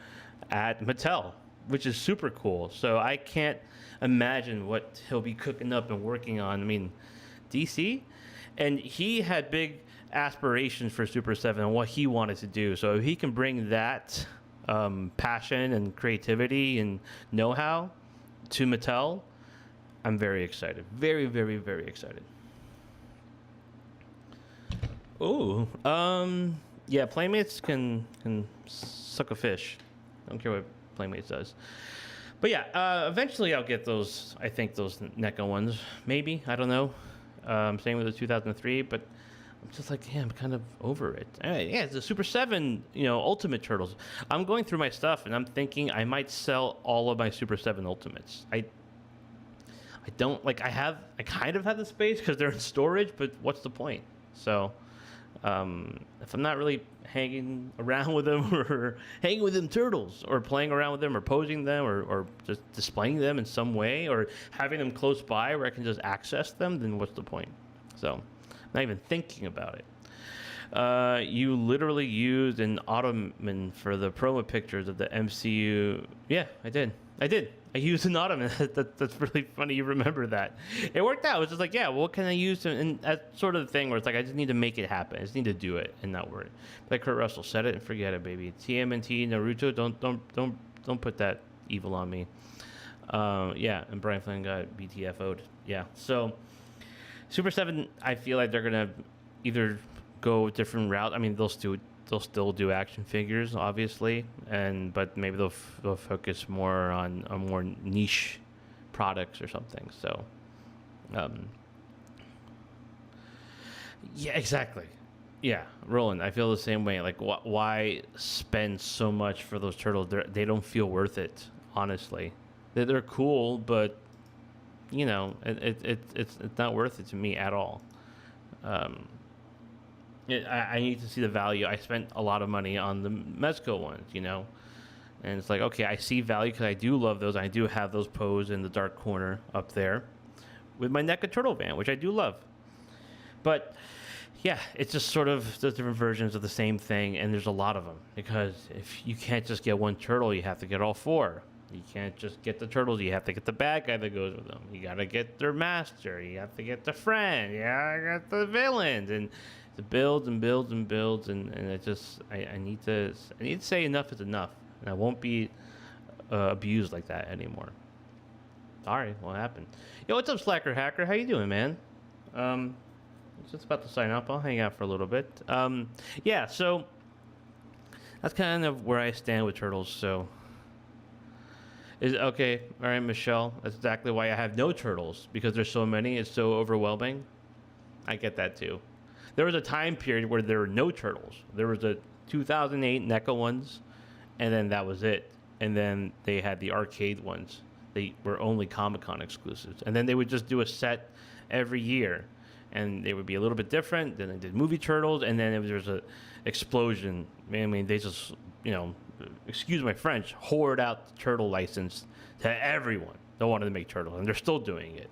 S1: at Mattel, which is super cool. So I can't imagine what he'll be cooking up and working on. I mean, DC, and he had big aspirations for Super 7 and what he wanted to do. So if he can bring that passion and creativity and know-how to Mattel, I'm very excited. Very excited. Ooh, yeah, Playmates can suck a fish. I don't care what Playmates does. But yeah, eventually I'll get those, I think those NECA ones. Maybe, I don't know. Same with the 2003, but I'm just like, yeah, I'm kind of over it. Yeah, it's the Super 7, Ultimate Turtles. I'm going through my stuff, and I'm thinking I might sell all of my Super 7 Ultimates. I don't, like, I kind of have the space because they're in storage, but what's the point? So... if I'm not really hanging around with them or hanging with them turtles or playing around with them or posing them or just displaying them in some way or having them close by where I can just access them, then what's the point? So, not even thinking about it. You literally used an ottoman for the promo pictures of the MCU. Yeah, I did. I used an ottoman. That's really funny you remember that. It worked out. It was just like, yeah, what can I use? And that's sort of the thing where it's like, I just need to make it happen. I just need to do it and not worry. Like Kurt Russell, set it and forget it, baby. TMNT, Naruto, don't put that evil on me. Yeah, and Brian Flynn got BTFO'd. Yeah, so Super 7, I feel like they're going to either go a different route. I mean, they'll still do action figures, obviously, but maybe they'll focus more on more niche products or something. So, yeah, exactly. Yeah, Roland, I feel the same way. Like, why spend so much for those turtles? They don't feel worth it, honestly. They're cool, but it's not worth it to me at all. I need to see the value. I spent a lot of money on the Mezco ones, and it's like, okay, I see value because I do love those. I do have those posed in the dark corner up there with my NECA Turtle Van, which I do love. But yeah, it's just sort of the different versions of the same thing, and there's a lot of them because if you can't just get one turtle, you have to get all four. You can't just get the turtles. You have to get the bad guy that goes with them. You got to get their master. You have to get the friend. Yeah, I got the villains, and it builds and builds and builds, and it just I need to say enough is enough, and I won't be abused like that anymore. Sorry, what happened? Yo, what's up, Slacker Hacker? How you doing, man? Um, I was just about to sign up. I'll hang out for a little bit. Yeah, so that's kind of where I stand with turtles. So, is okay. All right, Michelle. That's exactly why I have no turtles because there's so many. It's so overwhelming. I get that too. There was a time period where there were no turtles. There was a 2008 NECA ones, and then that was it. And then they had the arcade ones. They were only Comic Con exclusives. And then they would just do a set every year, and they would be a little bit different. Then they did movie turtles, and then there was a explosion. I mean, they just, excuse my French, hoard out the turtle license to everyone that wanted to make turtles, and they're still doing it.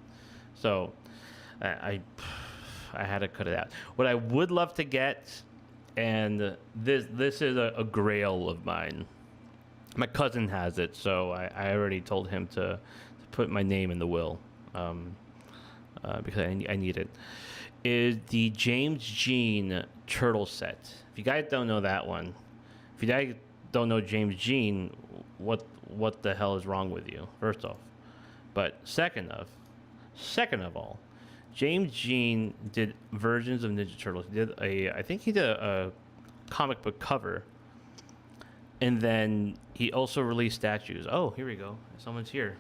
S1: So I had to cut it out. What I would love to get, and this is a grail of mine. My cousin has it, so I already told him to put my name in the will, because I need it. Is the James Jean turtle set? If you guys don't know that one, if you guys don't know James Jean, what the hell is wrong with you? First off, but second of all, James Jean did versions of Ninja Turtles. I think he did a comic book cover, and then he also released statues. Oh, here we go. Someone's here.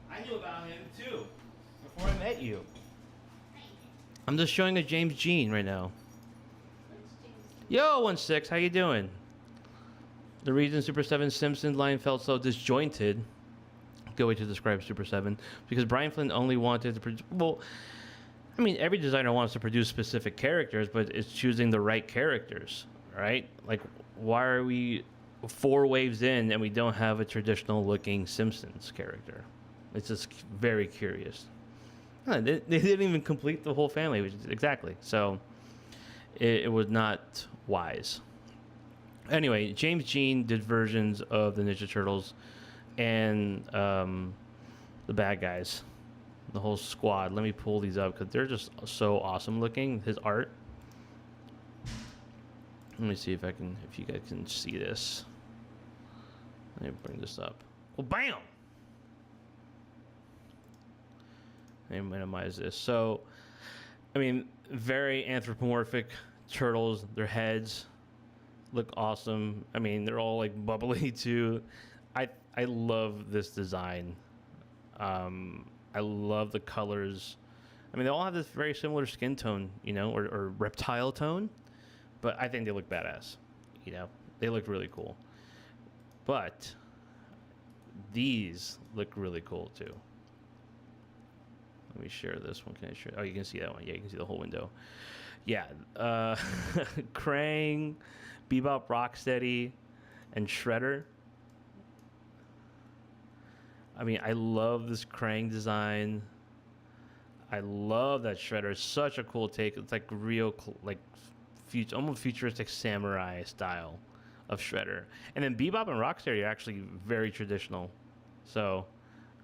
S1: I knew about him too before I met you. I'm just showing a James Jean right now. Yo, 16, how you doing? The reason Super 7 Simpsons line felt so disjointed, good way to describe Super 7, because Brian Flynn only wanted to produce, well, I mean, every designer wants to produce specific characters, but it's choosing the right characters, right? Like, why are we 4 waves in and we don't have a traditional looking Simpsons character? It's just very curious. They didn't even complete the whole family, which is exactly. So it was not wise. Anyway, James Jean did versions of the Ninja Turtles and the bad guys, the whole squad. Let me pull these up because they're just so awesome looking. His art. Let me see if you guys can see this. Let me bring this up. Well, bam! Let me minimize this. So, I mean, very anthropomorphic turtles. Their heads look awesome. I mean, they're all like bubbly too. I love this design. I love the colors. I mean, they all have this very similar skin tone, or reptile tone, but I think they look badass. They look really cool. But these look really cool too. Let me share this one. Can I share? Oh, you can see that one. Yeah, you can see the whole window. Yeah. Krang, Bebop Rocksteady, and Shredder. I mean, I love this Krang design. I love that Shredder. It's such a cool take. It's like real, almost futuristic samurai style of Shredder. And then Bebop and Rocksteady are actually very traditional. So,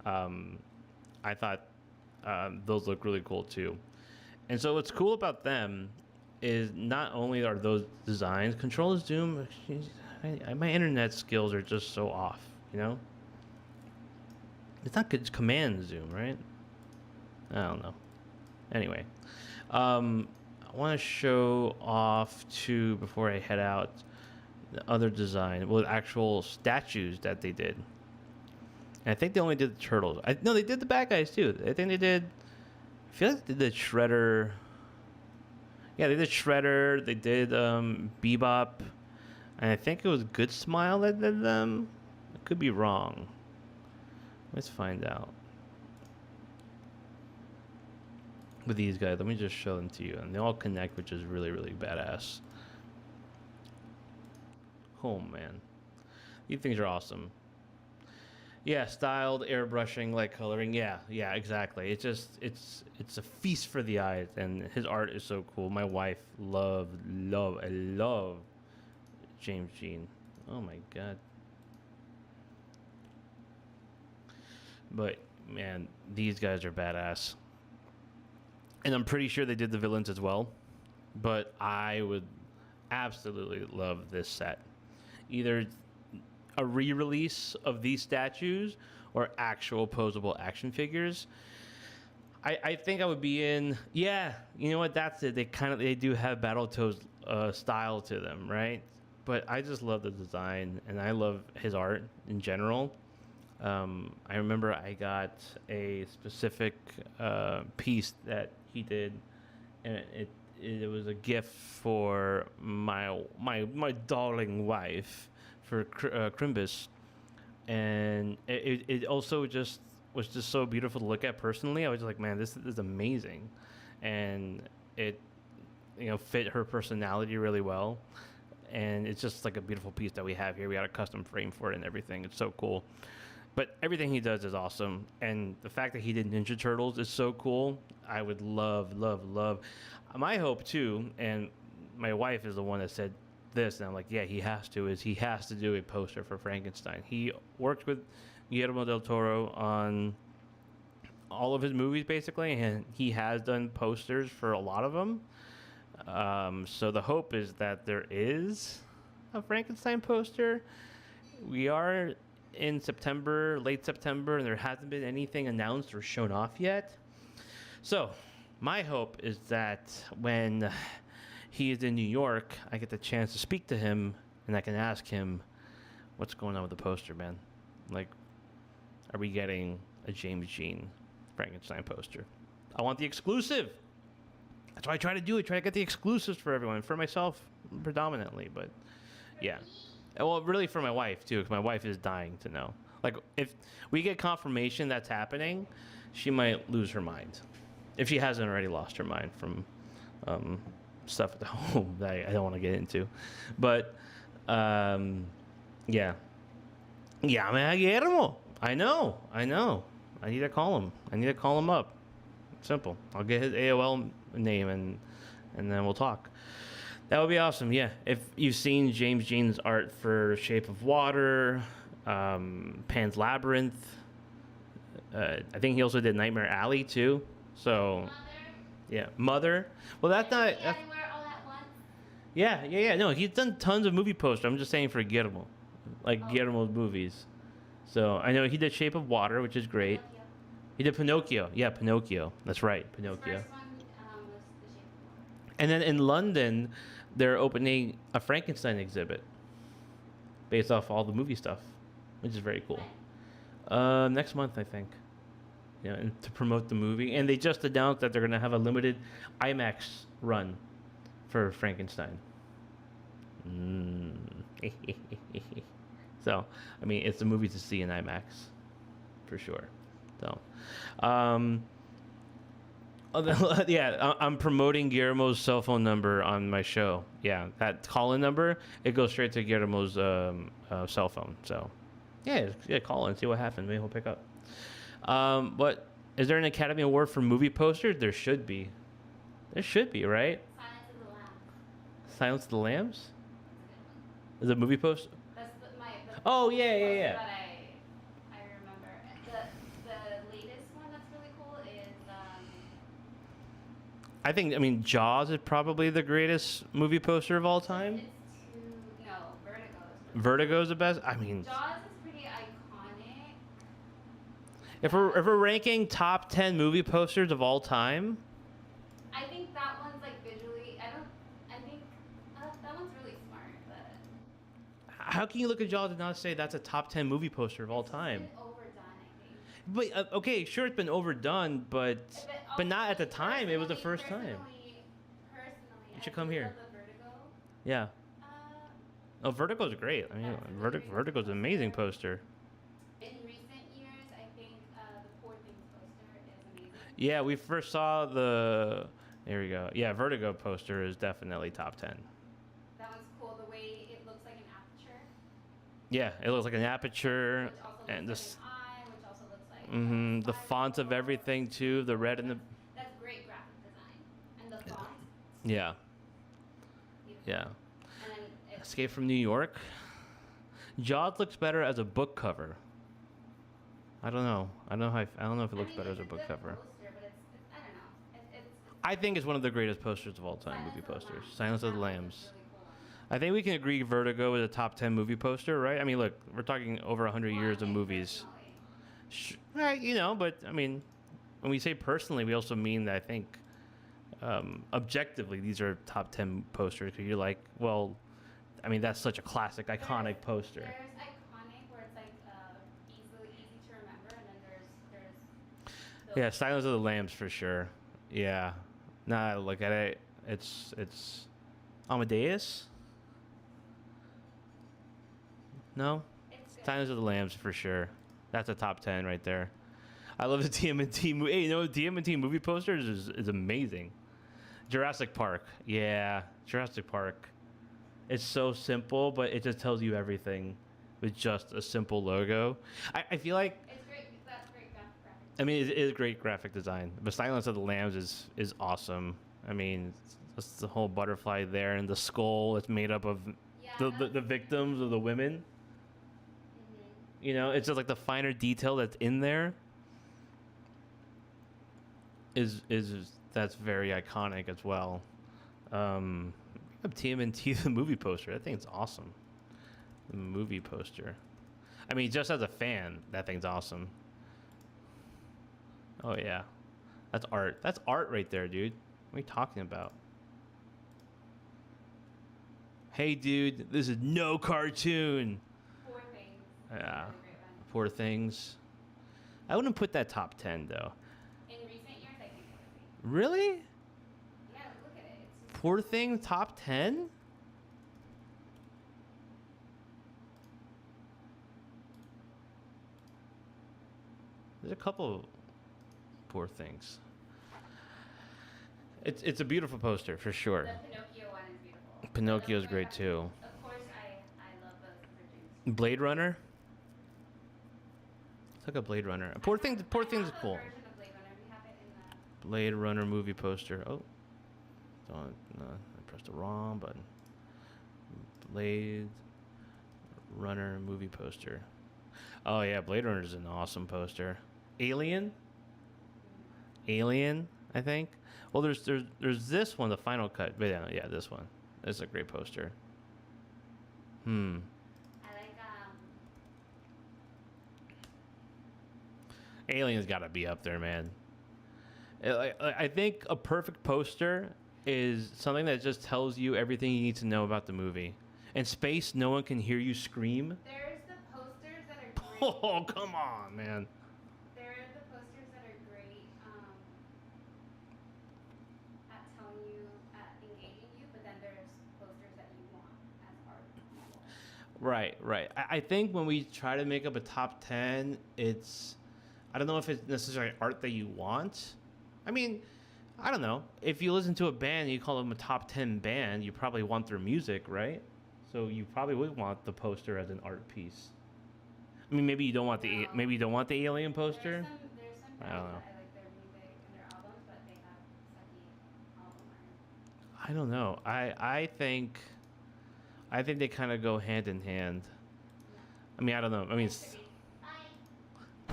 S1: I thought those look really cool too. And so what's cool about them is not only are those designs, Control Zoom, my internet skills are just so off, It's not good, it's Command Zoom, right? I don't know. Anyway, I want to show off too, before I head out, the other design, actual statues that they did. And I think they only did the turtles. No, they did the bad guys too. I think they did. I feel like they did Shredder. Yeah, they did Shredder. They did Bebop, and I think it was Good Smile that did them. I could be wrong. Let's find out. With these guys, let me just show them to you, and they all connect, which is really, really badass. Oh man, these things are awesome. Yeah, styled airbrushing, light coloring. Yeah, exactly. It's a feast for the eyes, and his art is so cool. My wife love James Jean. Oh my god. But man, these guys are badass. And I'm pretty sure they did the villains as well. But I would absolutely love this set. Either a re-release of these statues or actual posable action figures. I think I would be in. Yeah, you know what? That's it. They do have Battletoads style to them, right? But I just love the design and I love his art in general. I remember I got a specific piece that he did, and it was a gift for my darling wife for Crimbus, and it also just was just so beautiful to look at personally. I was just like, man, this is amazing, and it fit her personality really well, and it's just like a beautiful piece that we have here. We got a custom frame for it and everything. It's so cool. But everything he does is awesome, and the fact that he did Ninja Turtles is so cool. I would love, love, love. My hope too, and my wife is the one that said this, and I'm like, yeah, he has to do a poster for Frankenstein. He worked with Guillermo del Toro on all of his movies basically, and he has done posters for a lot of them. So the hope is that there is a Frankenstein poster. We are in September, late September, and there hasn't been anything announced or shown off yet. So, my hope is that when he is in New York, I get the chance to speak to him and I can ask him, what's going on with the poster, man? Like, are we getting a James Jean Frankenstein poster? I want the exclusive. That's why I try to do it. Try to get the exclusives for everyone, for myself predominantly, but yeah. Well, really for my wife too, because my wife is dying to know. Like, if we get confirmation that's happening, she might lose her mind, if she hasn't already lost her mind from stuff at home that I don't want to get into. But yeah, yeah. I mean, Guillermo. I know. I need to call him. Up. Simple. I'll get his AOL name and then we'll talk. That would be awesome. Yeah, if you've seen James Jean's art for Shape of Water, Pan's Labyrinth, I think he also did Nightmare Alley too. So, Mother. Yeah, Mother. Well, that's not. That's, all at once. Yeah. No, he's done tons of movie posters. I'm just saying for Guillermo, Guillermo's movies. So I know he did Shape of Water, which is great. Pinocchio. He did Pinocchio. Yeah, Pinocchio. That's right, Pinocchio.
S2: His first one was The Shape of Water.
S1: And then in London, they're opening a Frankenstein exhibit based off all the movie stuff, which is very cool. Next month, I think. Yeah, and to promote the movie. And they just announced that they're going to have a limited IMAX run for Frankenstein. So, I mean, it's a movie to see in IMAX, for sure. So, yeah, I'm promoting Guillermo's cell phone number on my show. Yeah, that call-in number, it goes straight to Guillermo's cell phone. So, yeah, call in, see what happens. Maybe he'll pick up. But is there an Academy Award for movie posters? There should be. There should be, right?
S2: Silence of the Lambs.
S1: Silence of the Lambs? Is it a movie poster?
S2: That's
S1: Oh, yeah.
S2: That I remember. The latest one that's really cool is
S1: I mean, Jaws is probably the greatest movie poster of all time.
S2: Vertigo.
S1: Vertigo's the best. I mean,
S2: Jaws is pretty iconic.
S1: If we're ranking top 10 movie posters of all time,
S2: I think that one's like visually. I think that one's really smart, but
S1: how can you look at Jaws and not say that's a top 10 movie poster of all time?
S2: It's been overdone, I think.
S1: But okay, sure, it's been overdone, but not at the time. It was the first time.
S2: Personally,
S1: You should come here.
S2: The Vertigo.
S1: Yeah. Oh, Vertigo's great. I mean, Vertigo's an amazing poster.
S2: In recent years, I think the Poor Things poster is amazing.
S1: Yeah, we first saw the. There we go. Yeah, Vertigo poster is definitely top 10.
S2: That one's cool. The way it looks like an aperture.
S1: Yeah, it looks like an aperture, and this.
S2: Like an eye, which also looks like.
S1: The font of everything too. The red and the.
S2: That's great graphic design, and the font.
S1: Yeah.
S2: Beautiful.
S1: Yeah.
S2: And then
S1: Escape from New York. Jaws looks better as a book cover. I don't know. I don't know how. I don't know if it looks better as a book cover.
S2: Poster, but it's I don't know. It's
S1: I think it's one of the greatest posters of all time. Movie posters. Silence of the
S2: That was a
S1: Lambs.
S2: really cool one.
S1: I think we can agree Vertigo is a top 10 movie poster, right? I mean, look, we're talking over 100 years of
S2: Well, I think
S1: movies.
S2: personally,
S1: Right, you know, but I mean, when we say personally, we also mean that I think objectively these are top 10 posters. Because you're like, well, I mean, that's such a classic, iconic poster.
S2: There's iconic where it's like easy to remember, and then there's those
S1: Yeah, Silence of the Lambs for sure. Yeah. Now I look at it, it's Amadeus. No,
S2: It's good.
S1: Silence of the Lambs for sure. That's a top 10 right there. I love the TMNT movie. Hey, you know, TMNT movie posters is amazing. Jurassic Park. Yeah, Jurassic Park. It's so simple, but it just tells you everything with just a simple logo. I feel like,
S2: It's great. That's great graphic.
S1: I mean, it is great graphic design. But Silence of the Lambs is awesome. I mean, it's the whole butterfly there and the skull. It's made up of
S2: Yeah.
S1: the victims of the women.
S2: Mhm.
S1: You know, it's just like the finer detail that's in there is that's very iconic as well. TMNT the movie poster. That thing's awesome. The movie poster. I mean, just as a fan, that thing's awesome. Oh yeah, that's art. That's art right there, dude. What are you talking about? Hey, dude, this is no cartoon.
S2: Poor Things.
S1: Yeah.
S2: Really great one.
S1: Poor Things. I wouldn't put that top 10 though.
S2: In recent years, I think it would be.
S1: Really?
S2: Yeah, look at it. It's just
S1: Poor Things top 10? There's a couple of Poor Things. It's a beautiful poster for sure.
S2: the Pinocchio one is beautiful.
S1: Pinocchio's
S2: Those are-
S1: great too.
S2: Of course, I love those cartoons.
S1: Blade Runner. It's like a Blade Runner. Poor Things is
S2: I have
S1: cool.
S2: a version of Blade Runner. We have it in the.
S1: Blade Runner movie poster. Oh, don't. No, I pressed the wrong button. Blade Runner movie poster. Oh yeah, Blade Runner is an awesome poster. Alien. Alien, I think. Well, there's this one, the final cut. But yeah, this one. This is a great poster.
S2: I like
S1: Alien's got to be up there, man. I think a perfect poster is something that just tells you everything you need to know about the movie. In space, no one can hear you scream.
S2: There's the posters that are great.
S1: Oh, come on, man.
S2: There are the posters that are great at telling you, at engaging you, but then there's posters that you want as art.
S1: Right. I think when we try to make up a top 10, it's... I don't know if it's necessarily art that you want. I mean, I don't know. If you listen to a band and you call them a top 10 band, you probably want their music, right? So you probably would want the poster as an art piece. I mean, maybe you don't want the
S2: No.
S1: maybe you don't want the Alien poster.
S2: There's some
S1: I
S2: bands
S1: don't know.
S2: that I like their music and their albums, but they have sucky album art.
S1: I don't know. I think they kind of go hand in hand. I mean, I don't know. I mean,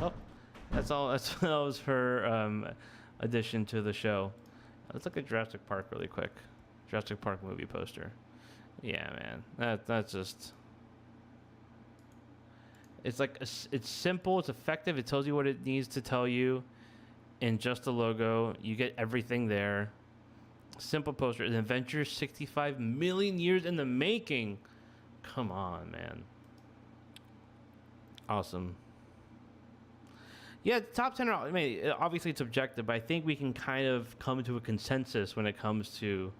S1: oh, that's all. That was her addition to the show. Let's look at Jurassic Park really quick. Jurassic Park movie poster. Yeah, man. That's just. It's like it's simple. It's effective. It tells you what it needs to tell you, in just a logo. You get everything there. Simple poster. An adventure 65 million years in the making. Come on, man. Awesome. Yeah, top 10 are, I mean, obviously it's objective, but I think we can kind of come to a consensus when it comes to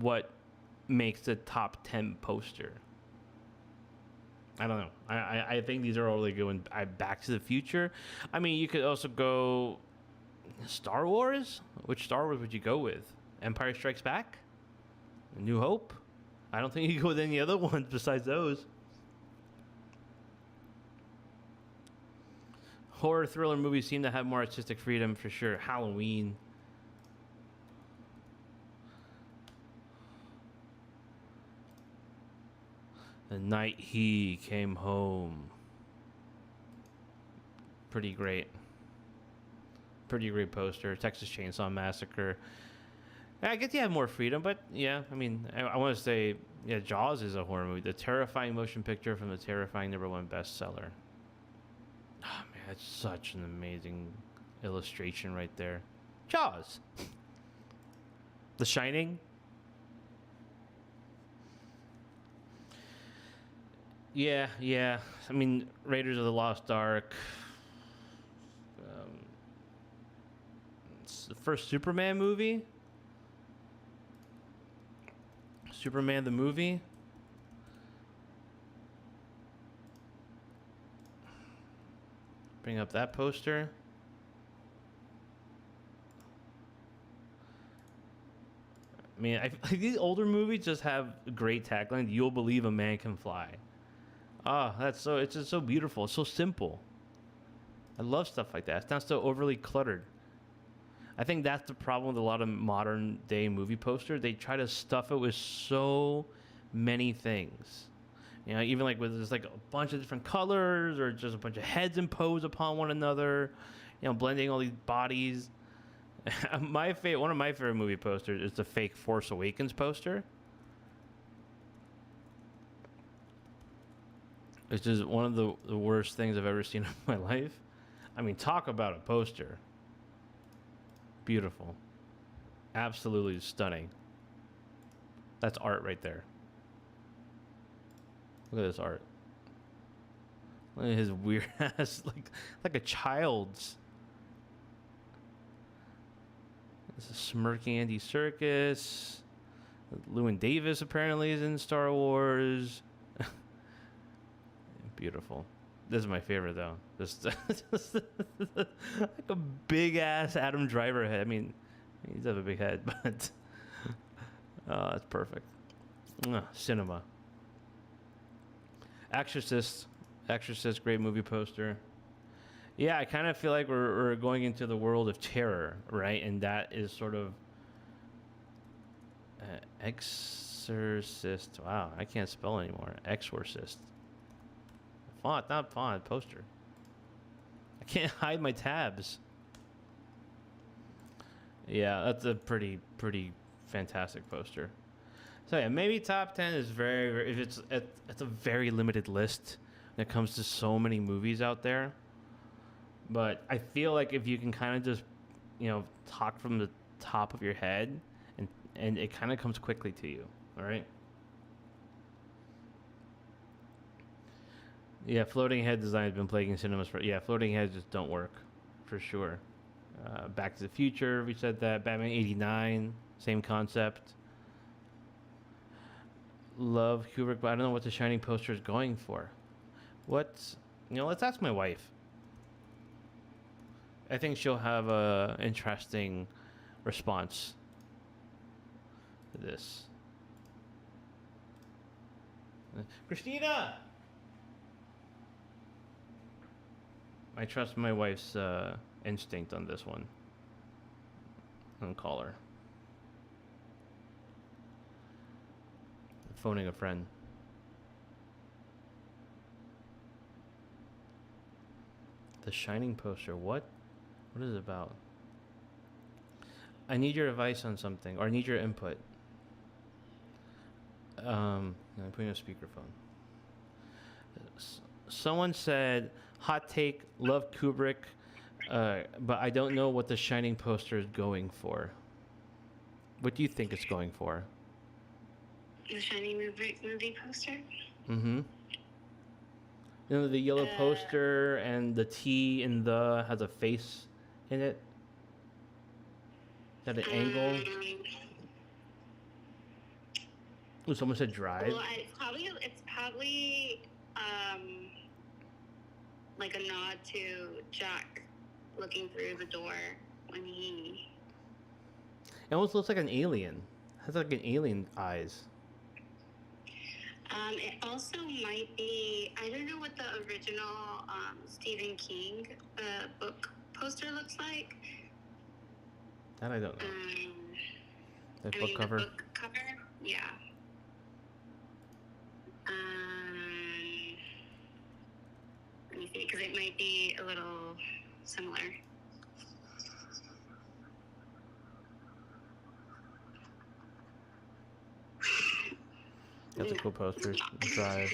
S1: what makes the top 10 poster. I don't know. I think these are all really good. Back to the Future. I mean, you could also go Star Wars. Which Star Wars would you go with? Empire Strikes Back? New Hope? I don't think you could go with any other ones besides those. Horror thriller movies seem to have more artistic freedom for sure. Halloween. The night he came home. Pretty great. Pretty great poster. Texas Chainsaw Massacre. I guess you have more freedom, but yeah, I mean, I want to say, yeah, Jaws is a horror movie. The terrifying motion picture from the terrifying #1 bestseller. Oh man, that's such an amazing illustration right there. Jaws. The Shining. Yeah, yeah. I mean, Raiders of the Lost Ark. It's the first Superman movie. Superman the movie. Bring up that poster. I mean, these older movies just have great tagline. You'll believe a man can fly. Ah, it's just so beautiful. It's so simple. I love stuff like that. It's not so overly cluttered. I think that's the problem with a lot of modern day movie posters. They try to stuff it with so many things. You know, even like with there's like a bunch of different colors or just a bunch of heads imposed upon one another. You know, blending all these bodies. One of my favorite movie posters is the fake Force Awakens poster. It's just one of the worst things I've ever seen in my life. I mean, talk about a poster. Beautiful. Absolutely stunning. That's art right there. Look at this art. Look at his weird ass, like a child's. This is smirking Andy Serkis. Llewyn Davis apparently is in Star Wars. Beautiful. This is my favorite though. Just like a big ass Adam Driver head. I mean, he does have a big head, but that's perfect. Cinema. Exorcist, great movie poster. Yeah, I kind of feel like we're going into the world of terror, right? And that is sort of Exorcist. Wow, I can't spell anymore. Exorcist. Font, not font, poster. I can't hide my tabs. Yeah, that's a pretty fantastic poster. So yeah, maybe top 10 is very if it's a very limited list when it comes to so many movies out there. But I feel like if you can kind of just, talk from the top of your head and it kind of comes quickly to you, all right? Yeah, floating head design has been plaguing cinemas floating heads just don't work, for sure. Back to the Future, we said that. Batman 89, same concept. Love Kubrick, but I don't know what the Shining poster is going for. Let's ask my wife. I think she'll have a interesting response to this. Christina! I trust my wife's instinct on this one. I'll call her. Phoning a friend. The Shining poster. What? What is it about? I need your advice on something, or I need your input. I'm putting a speakerphone. Someone said, hot take, love Kubrick, but I don't know what the Shining poster is going for. What do you think it's going for?
S3: The Shining movie poster?
S1: Mm-hmm. The yellow poster and the T in the has a face in it. At an angle. Ooh, someone said drive.
S3: Well, it's probably like a nod to Jack looking through the door when he.
S1: It almost looks like an alien. It has like an alien eyes.
S3: It also might be. I don't know what the original Stephen King book poster looks like.
S1: That I don't know. That book cover.
S3: The book cover, yeah. see, because it might be a little similar.
S1: That's a cool poster. Drive.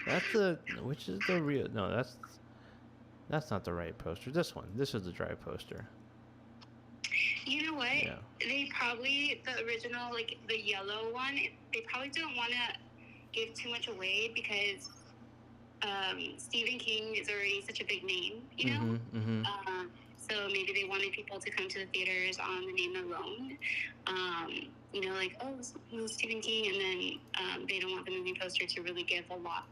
S1: That's the, which is the real, no, that's not the right poster. This one. This is the Drive poster.
S3: You know what?
S1: Yeah.
S3: They probably, the original, like the yellow one, they probably don't want to give too much away because Stephen King is already such a big name, you know? So maybe they wanted people to come to the theaters on the name alone. You know, like, oh, Stephen King, and then they don't want the movie poster to really give a lot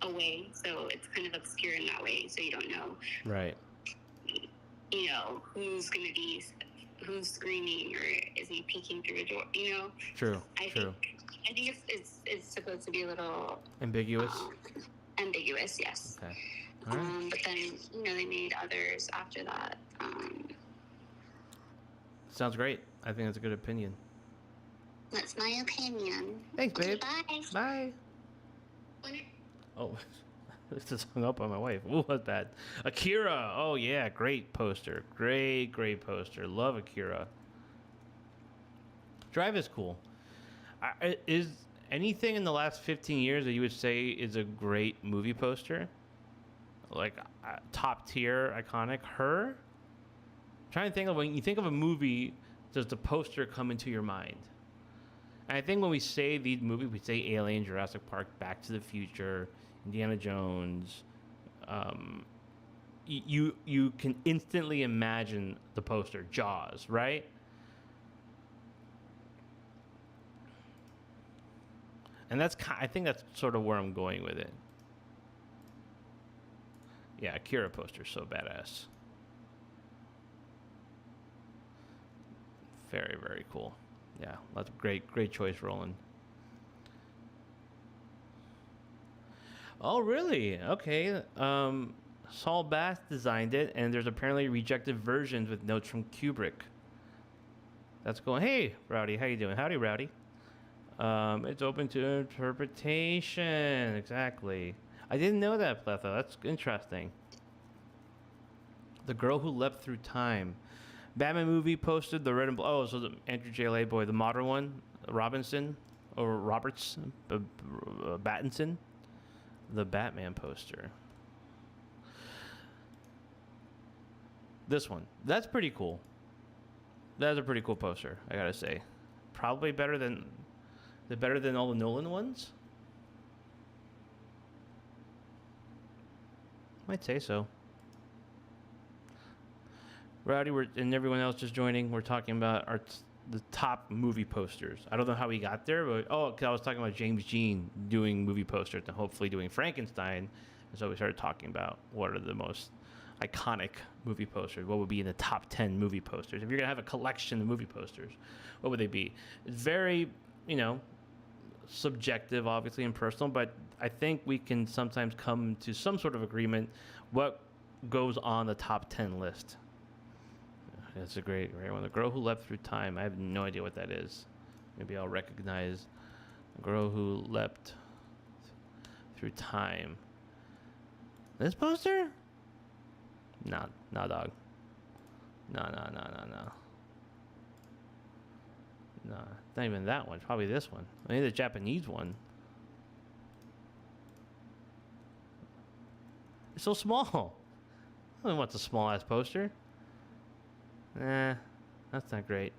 S3: away. So it's kind of obscure in that way, so you don't know.
S1: Right.
S3: You know, who's screaming, or is he peeking through a door? You know.
S1: True.
S3: I think it's supposed to be a little
S1: ambiguous.
S3: Ambiguous, yes.
S1: Okay. All right.
S3: But then they made others after that.
S1: Sounds great. I think that's a good opinion.
S3: That's my opinion.
S1: Thanks, babe.
S3: Bye.
S1: Bye. Oh, this just hung up on my wife. Ooh, that's bad. Akira. Oh, yeah. Great poster. Great poster. Love Akira. Drive is cool. Is anything in the last 15 years that you would say is a great movie poster? Like top tier, iconic? Her? I'm trying to think of, when you think of a movie, does the poster come into your mind? And I think when we say these movies, we say Alien, Jurassic Park, Back to the Future, Indiana Jones. You can instantly imagine the poster, Jaws, right? And I think that's sort of where I'm going with it. Yeah, Akira poster's so badass. Very, very cool. Yeah, that's great choice, Roland. Oh, really? Okay. Saul Bass designed it, and there's apparently rejected versions with notes from Kubrick. That's going. Hey, Rowdy, how you doing? Howdy, Rowdy. It's open to interpretation. Exactly. I didn't know that, Pletho. That's interesting. The Girl Who Leapt Through Time. Batman movie posted the red and blue. Oh, so the Andrew J. Lay boy, the modern one, Robinson or Roberts, Battinson, the Batman poster. This one, that's pretty cool. That's a pretty cool poster, I gotta say. Probably better than all the Nolan ones. Might say so. Rowdy, and everyone else just joining, we're talking about the top movie posters. I don't know how we got there, but because I was talking about James Jean doing movie posters and hopefully doing Frankenstein, and so we started talking about what are the most iconic movie posters. What would be in the top 10 movie posters? If you're gonna have a collection of movie posters, what would they be? It's very, subjective, obviously, and personal, but I think we can sometimes come to some sort of agreement what goes on the top 10 list. That's a great one. The Girl Who Leapt Through Time. I have no idea what that is. Maybe I'll recognize The Girl Who Leapt Through Time. This poster? Nah, dog. No. No, not even that one. Probably this one. I need the Japanese one. It's so small. I don't want a small ass poster. That's not great.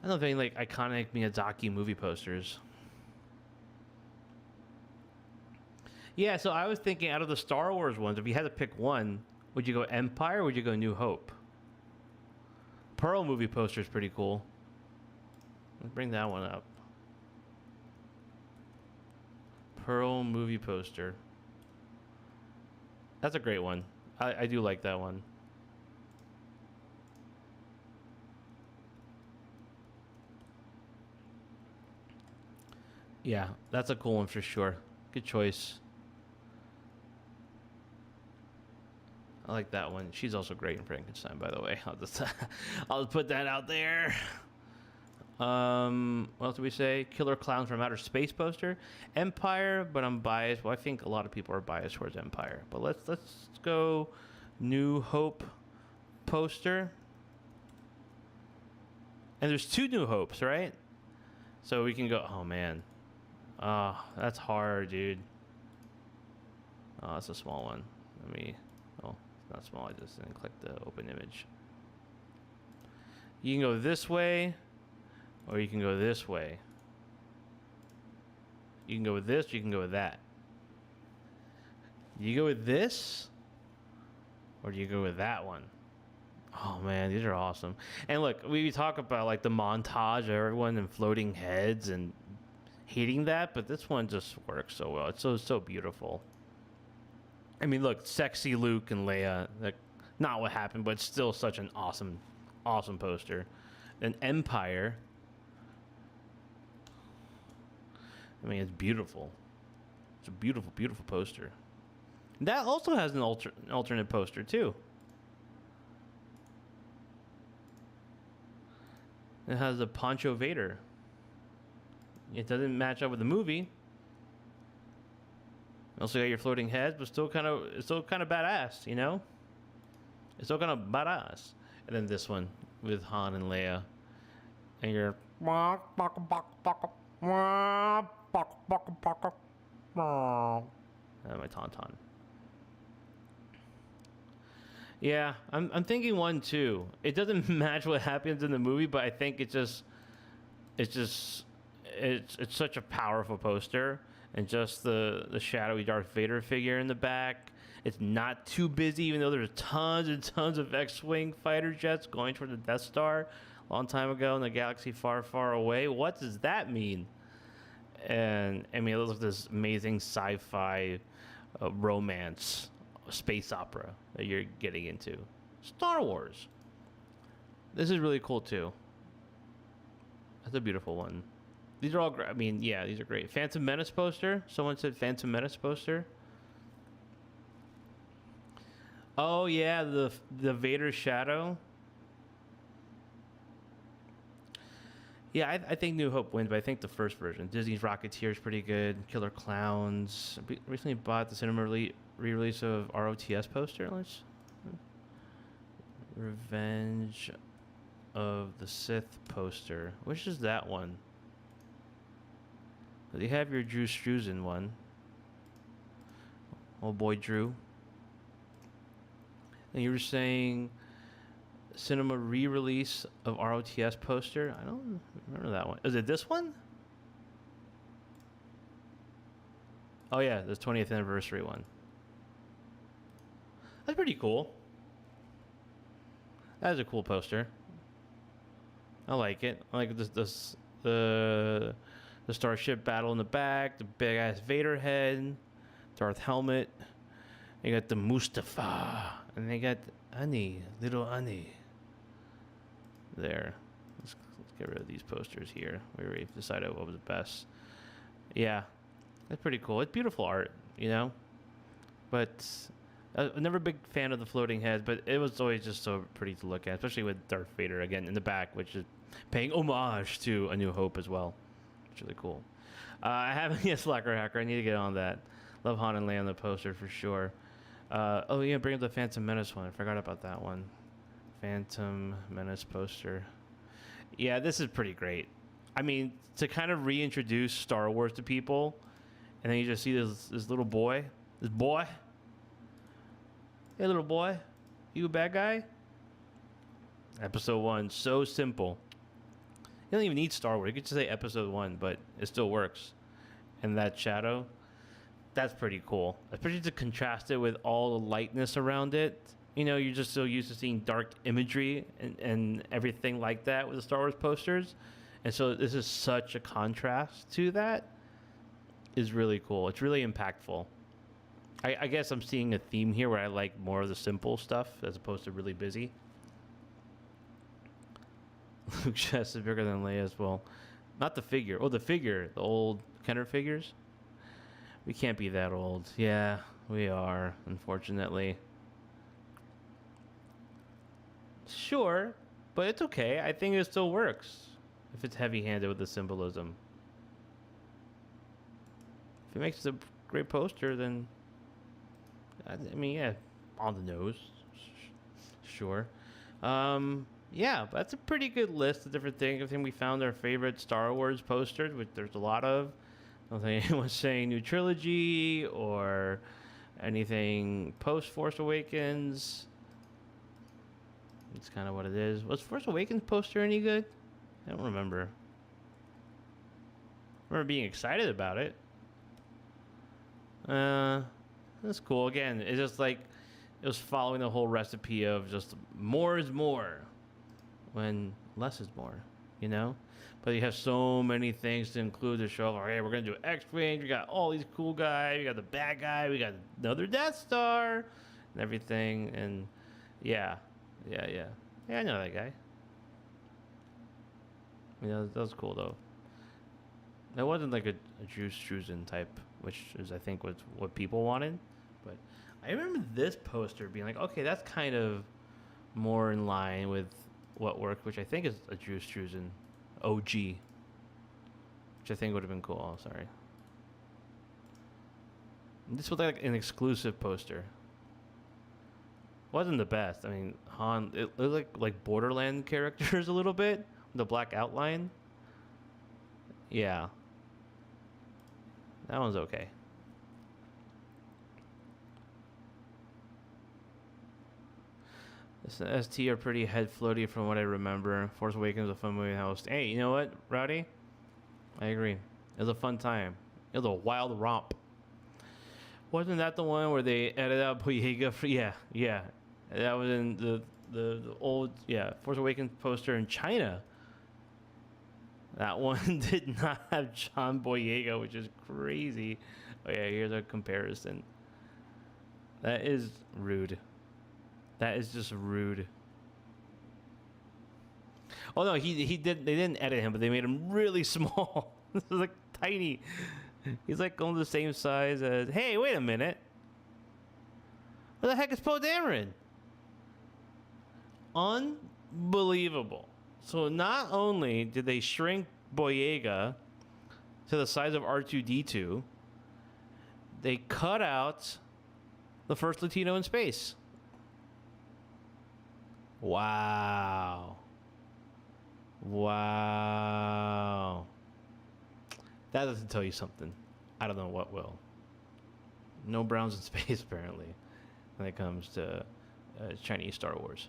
S1: I don't think like iconic Miyazaki movie posters. Yeah, so I was thinking out of the Star Wars ones, if you had to pick one, would you go Empire or would you go New Hope? Pearl movie poster is pretty cool. Let's bring that one up. Pearl movie poster. That's a great one. I do like that one. Yeah, that's a cool one for sure. Good choice. I like that one. She's also great in Frankenstein, by the way. I'll just put that out there. What else did we say? Killer Clowns from Outer Space poster. Empire, but I'm biased. Well, I think a lot of people are biased towards Empire. But let's go New Hope poster. And there's 2 New Hopes, right? So we can go. Oh man, that's hard, dude. Oh, that's a small one. Let me. Oh, it's not small. I just didn't click the open image. You can go this way, or you can go this way. You can go with this, or you can go with that. You go with this, or do you go with that one? Oh man, these are awesome. And look, we talk about like the montage of everyone and floating heads and hating that, but this one just works so well. It's so beautiful. I mean, look, sexy Luke and Leia. Like, not what happened, but still such an awesome poster. An Empire. I mean, it's beautiful. It's a beautiful poster. That also has an alternate poster too. It has a Poncho Vader. It doesn't match up with the movie. Also got your floating heads, but still kind of badass, you know? It's still kind of badass. And then this one with Han and Leia. And you're my Tauntaun. Yeah, I'm thinking 1 too. It doesn't match what happens in the movie, but I think it's such a powerful poster, and just the shadowy Darth Vader figure in the back. It's not too busy, even though there's tons and tons of X-wing fighter jets going toward the Death Star a long time ago in the galaxy far, far away. What does that mean? And I mean, it looks like this amazing sci-fi romance space opera that you're getting into. Star Wars. This is really cool too. That's a beautiful one. These are all great. I mean, yeah, these are great. Phantom Menace poster. Someone said Phantom Menace poster. Oh yeah, the Vader shadow. Yeah, I think New Hope wins, but I think the first version. Disney's Rocketeer is pretty good. Killer Clowns. I recently bought the cinema re-release of ROTS poster. Let's Revenge of the Sith poster. Which is that one? You have your Drew Struzan one. Oh boy, Drew. And you were saying cinema re-release of ROTS poster. I don't remember that one. Is it this one? Oh yeah, the 20th anniversary one. That's pretty cool. That is a cool poster. I like it. I like the starship battle in the back, the big ass Vader head, Darth helmet. You got the Mustafa, and they got Annie, little Annie. There. Let's get rid of these posters here. We already decided what was the best. Yeah, that's pretty cool. It's beautiful art, you know. But I'm never a big fan of the floating heads, but it was always just so pretty to look at, especially with Darth Vader again in the back, which is paying homage to A New Hope as well. It's really cool. I haven't yet Slacker Hacker. I need to get on that. Love Han and Leia on the poster for sure. Oh yeah, bring up the Phantom Menace one. I forgot about that one. Phantom Menace poster. Yeah, this is pretty great. I mean, to kind of reintroduce Star Wars to people, and then you just see this little boy. This boy. Hey, little boy. You a bad guy? Episode 1. So simple. You don't even need Star Wars. You could just say Episode 1, but it still works. And that shadow, that's pretty cool. Especially to contrast it with all the lightness around it. You know, you're just so used to seeing dark imagery and everything like that with the Star Wars posters. And so this is such a contrast to that. Is really cool. It's really impactful. I guess I'm seeing a theme here where I like more of the simple stuff as opposed to really busy. Luke's chest is bigger than Leia as well. Not the figure. Oh, the figure. The old Kenner figures. We can't be that old. Yeah, we are, unfortunately. Sure, but it's okay. I think it still works. if it's heavy-handed with the symbolism. If it makes a great poster, then I mean, yeah, on the nose, sure. Yeah, that's a pretty good list of different things. I think we found our favorite Star Wars posters, which there's a lot of. I don't think anyone's saying new trilogy or anything post Force Awakens. It's kind of what it is. Was Force Awakens poster any good? I don't remember. I remember being excited about it. That's cool. Again, it's just like it was following the whole recipe of just more is more when less is more, you know? But you have so many things to include to show, like, hey, we're going to do X-Wing, we got all these cool guys, we got the bad guy, we got another Death Star, and everything, and yeah, I know that guy. You know, that was cool, though. It wasn't like a Juice Truzen type, which is, I think, what people wanted, but I remember this poster being like, okay, that's kind of more in line with what worked, which I think is a Juice Truzen OG, which I think would have been cool. Oh, sorry. This was like an exclusive poster. Wasn't the best. I mean, Han, it looked like Borderland characters a little bit, with the black outline. Yeah. That one's okay. The ST are pretty head floaty from what I remember. Force Awakens was a fun movie to host. Hey, you know what, Rowdy? I agree. It was a fun time. It was a wild romp. Wasn't that the one where they edited out Boyega? Yeah. That was in the old, Force Awakens poster in China. That one did not have John Boyega, which is crazy. Oh yeah, here's a comparison. That is rude. That is just rude. Oh no, he did. They didn't edit him, but they made him really small. This is like tiny. He's like almost the same size as. Hey, wait a minute. Where the heck is Poe Dameron? Unbelievable. So not only did they shrink Boyega to the size of R2D2, they cut out the first Latino in space. Wow. That doesn't tell you something. I don't know what will. No Browns in space, apparently, when it comes to Chinese Star Wars.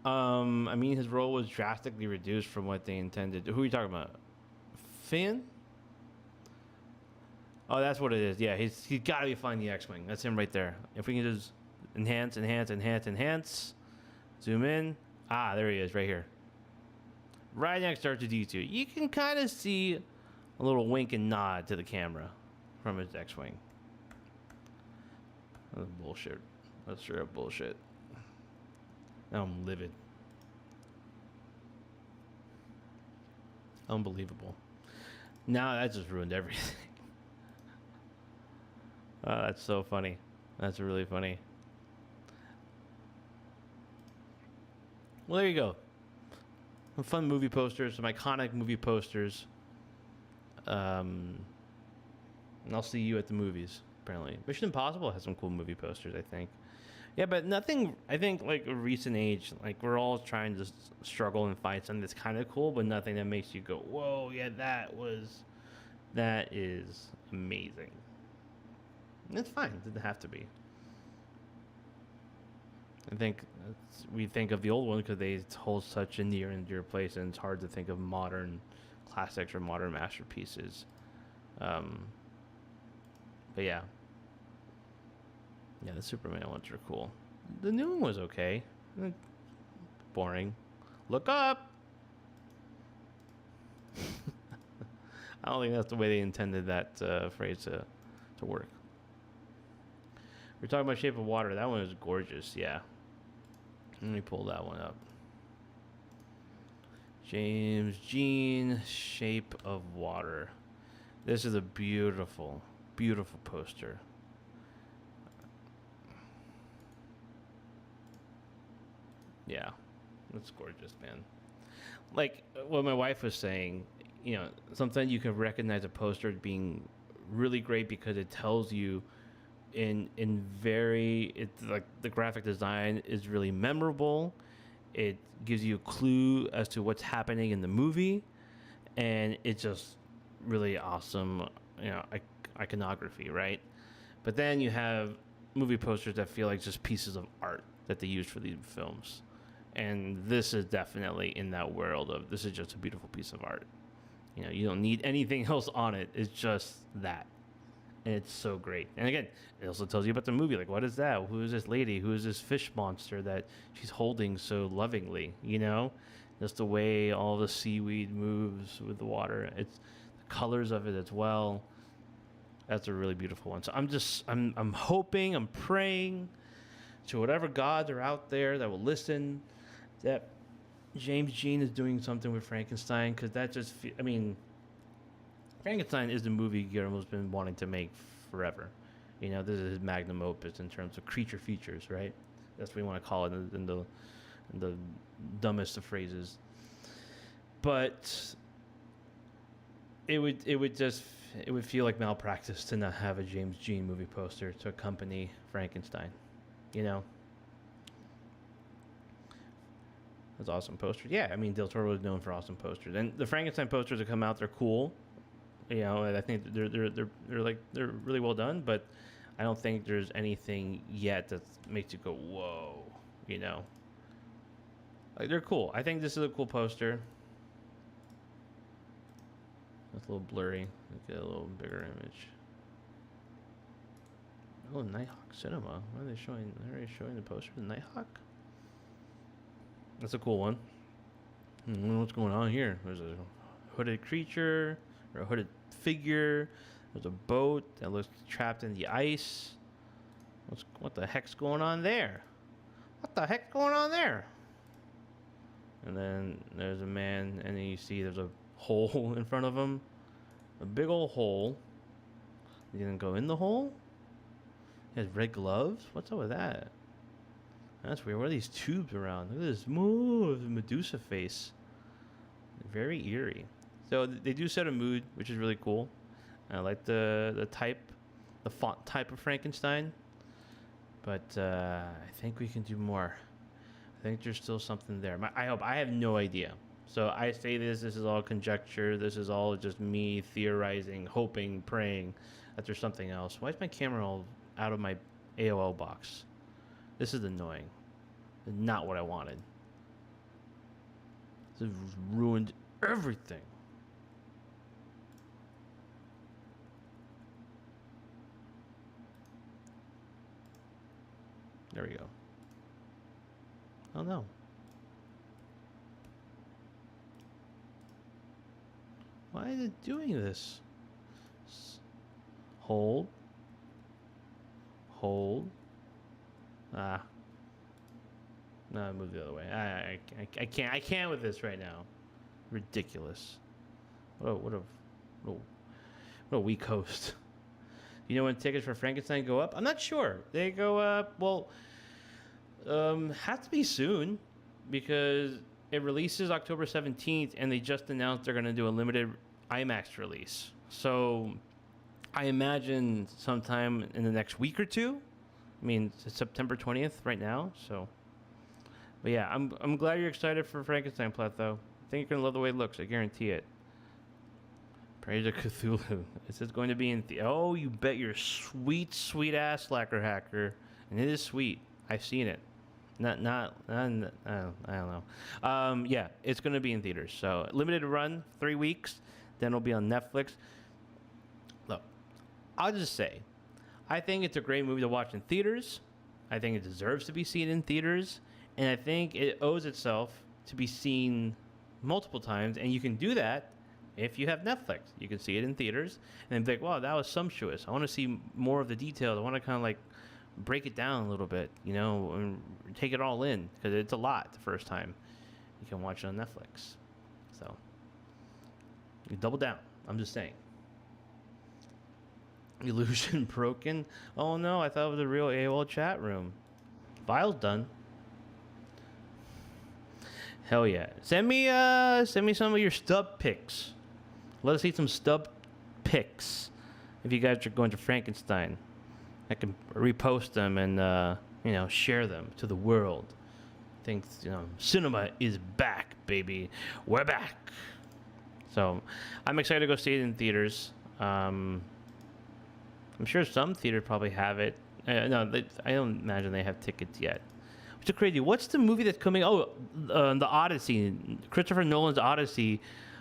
S1: I mean, his role was drastically reduced from what they intended. Who are you talking about? Finn? Oh, that's what it is. Yeah, he's got to be flying the X-Wing. That's him right there. If we can just enhance. Zoom in. Ah, there he is, right here. Right next to R2D2. You can kind of see a little wink and nod to the camera from his X-Wing. That's bullshit. That's straight up bullshit. Now I'm livid. Unbelievable. Now that just ruined everything. Oh, that's so funny. That's really funny. Well, there you go. Some fun movie posters, some iconic movie posters. And I'll see you at the movies, apparently. Mission Impossible has some cool movie posters, I think. Yeah, but nothing, I think, like a recent age, like we're all trying to struggle and find something that's kind of cool, but nothing that makes you go, whoa, yeah, that is amazing. And it's fine. It doesn't have to be. I think we think of the old one because they hold such a near and dear place, and it's hard to think of modern classics or modern masterpieces. But yeah. Yeah, the Superman ones are cool. The new one was okay. Boring. Look up! I don't think that's the way they intended that phrase to work. We're talking about Shape of Water. That one was gorgeous, yeah. Let me pull that one up. James Jean, Shape of Water. This is a beautiful, beautiful poster. Yeah, it's gorgeous, man. Like what my wife was saying, sometimes you can recognize a poster as being really great because it tells you in very it's like the graphic design is really memorable. It gives you a clue as to what's happening in the movie, and it's just really awesome, iconography, right? But then you have movie posters that feel like just pieces of art that they use for these films. And this is definitely in that world of this is just a beautiful piece of art. You don't need anything else on it. It's just that. And it's so great. And again, it also tells you about the movie. Like, what is that? Who is this lady? Who is this fish monster that she's holding so lovingly? Just the way all the seaweed moves with the water. It's the colors of it as well. That's a really beautiful one. So I'm hoping, I'm praying to whatever gods are out there that will listen, that James Jean is doing something with Frankenstein, because that just, Frankenstein is the movie Guillermo's been wanting to make forever. This is his magnum opus in terms of creature features, right? That's what we want to call it in the dumbest of phrases. But it would feel like malpractice to not have a James Jean movie poster to accompany Frankenstein. That's awesome posters. Yeah, Del Toro is known for awesome posters, and the Frankenstein posters that come out, they're cool. And I think they're really well done, but I don't think there's anything yet that makes you go whoa. Like they're cool. I think this is a cool poster. It's a little blurry. Get a little bigger image. Oh, Nighthawk Cinema. What are they showing? Are they showing the poster of Nighthawk? That's a cool one. What's going on here? There's a hooded creature or a hooded figure. There's a boat that looks trapped in the ice. What the heck's going on there? What the heck's going on there? And then there's a man, and then you see there's a hole in front of him. A big old hole. You didn't go in the hole? He has red gloves? What's up with that? That's weird. What are these tubes around? Look at this Medusa face. Very eerie. So they do set a mood, which is really cool. I like the font type of Frankenstein. But I think we can do more. I think there's still something there. I have no idea. So I say this is all conjecture. This is all just me theorizing, hoping, praying that there's something else. Why is my camera all out of my AOL box? This is annoying. This is not what I wanted. This has ruined everything. There we go. Oh no. Why is it doing this? Hold. Hold. Ah. No, move the other way. I can't with this right now. Ridiculous. What a weak host. You know when tickets for Frankenstein go up? I'm not sure. They go up, well, have to be soon because it releases October 17th and they just announced they're going to do a limited IMAX release. So I imagine sometime in the next week or two. It's September 20th right now, so. But yeah, I'm glad you're excited for Frankenstein Plot, though. I think you're going to love the way it looks. I guarantee it. Praise to Cthulhu. Is this going to be in oh, you bet your sweet, sweet ass, Slacker Hacker. And it is sweet. I've seen it. I don't know. Yeah, it's going to be in theaters. So, limited run, 3 weeks. Then it'll be on Netflix. Look, I'll just say, I think it's a great movie to watch in theaters. I think it deserves to be seen in theaters. And I think it owes itself to be seen multiple times. And you can do that if you have Netflix. You can see it in theaters and be like, wow, that was sumptuous. I want to see more of the details. I want to kind of like break it down a little bit, and take it all in because it's a lot the first time. You can watch it on Netflix. So you double down. I'm just saying. Illusion broken. Oh no, I thought it was a real AOL chat room. File's done. Hell yeah. Send me some of your stub pics. Let us see some stub pics. If you guys are going to Frankenstein, I can repost them and share them to the world. Think cinema is back, baby. We're back. So, I'm excited to go see it in theaters. I'm sure some theaters probably have it. No, I don't imagine they have tickets yet. Which is crazy. What's the movie that's coming? Oh, the Odyssey. Christopher Nolan's Odyssey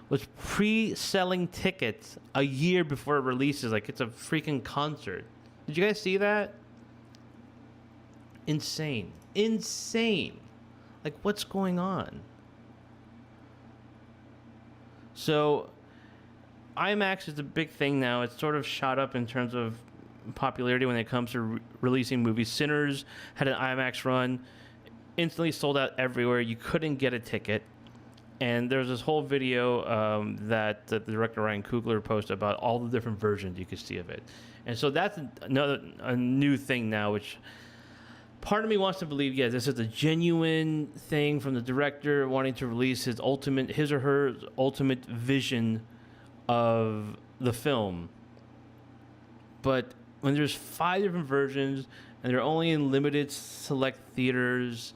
S1: was pre-selling tickets a year before it releases. Like, it's a freaking concert. Did you guys see that? Insane. Like, what's going on? So, IMAX is a big thing now. It's sort of shot up in terms of popularity when it comes to releasing movies. Sinners had an IMAX run, instantly sold out everywhere. You couldn't get a ticket. And there's this whole video that the director Ryan Coogler posted about all the different versions you could see of it. And so that's a new thing now, which part of me wants to believe, yeah, this is a genuine thing from the director wanting to release his or her ultimate vision of the film. But when there's 5 different versions and they're only in limited select theaters,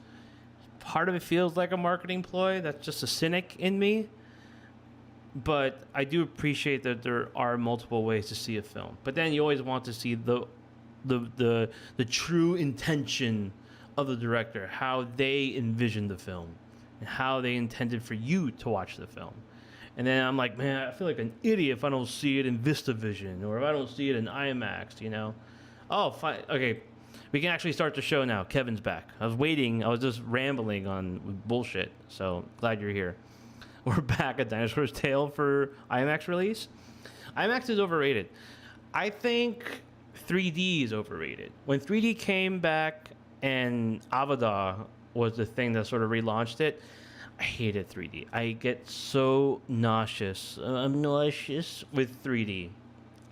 S1: part of it feels like a marketing ploy. That's just a cynic in me. But I do appreciate that there are multiple ways to see a film. But then you always want to see the true intention of the director, how they envisioned the film, and how they intended for you to watch the film. And then I'm like, man, I feel like an idiot if I don't see it in VistaVision or if I don't see it in IMAX, Oh, fine. Okay, we can actually start the show now. Kevin's back. I was waiting. I was just rambling on bullshit. So glad you're here. We're back at Dinosaur's Tale for IMAX release. IMAX is overrated. I think 3D is overrated. When 3D came back and Avatar was the thing that sort of relaunched it, I hated 3D. I get so nauseous. I'm nauseous with 3D.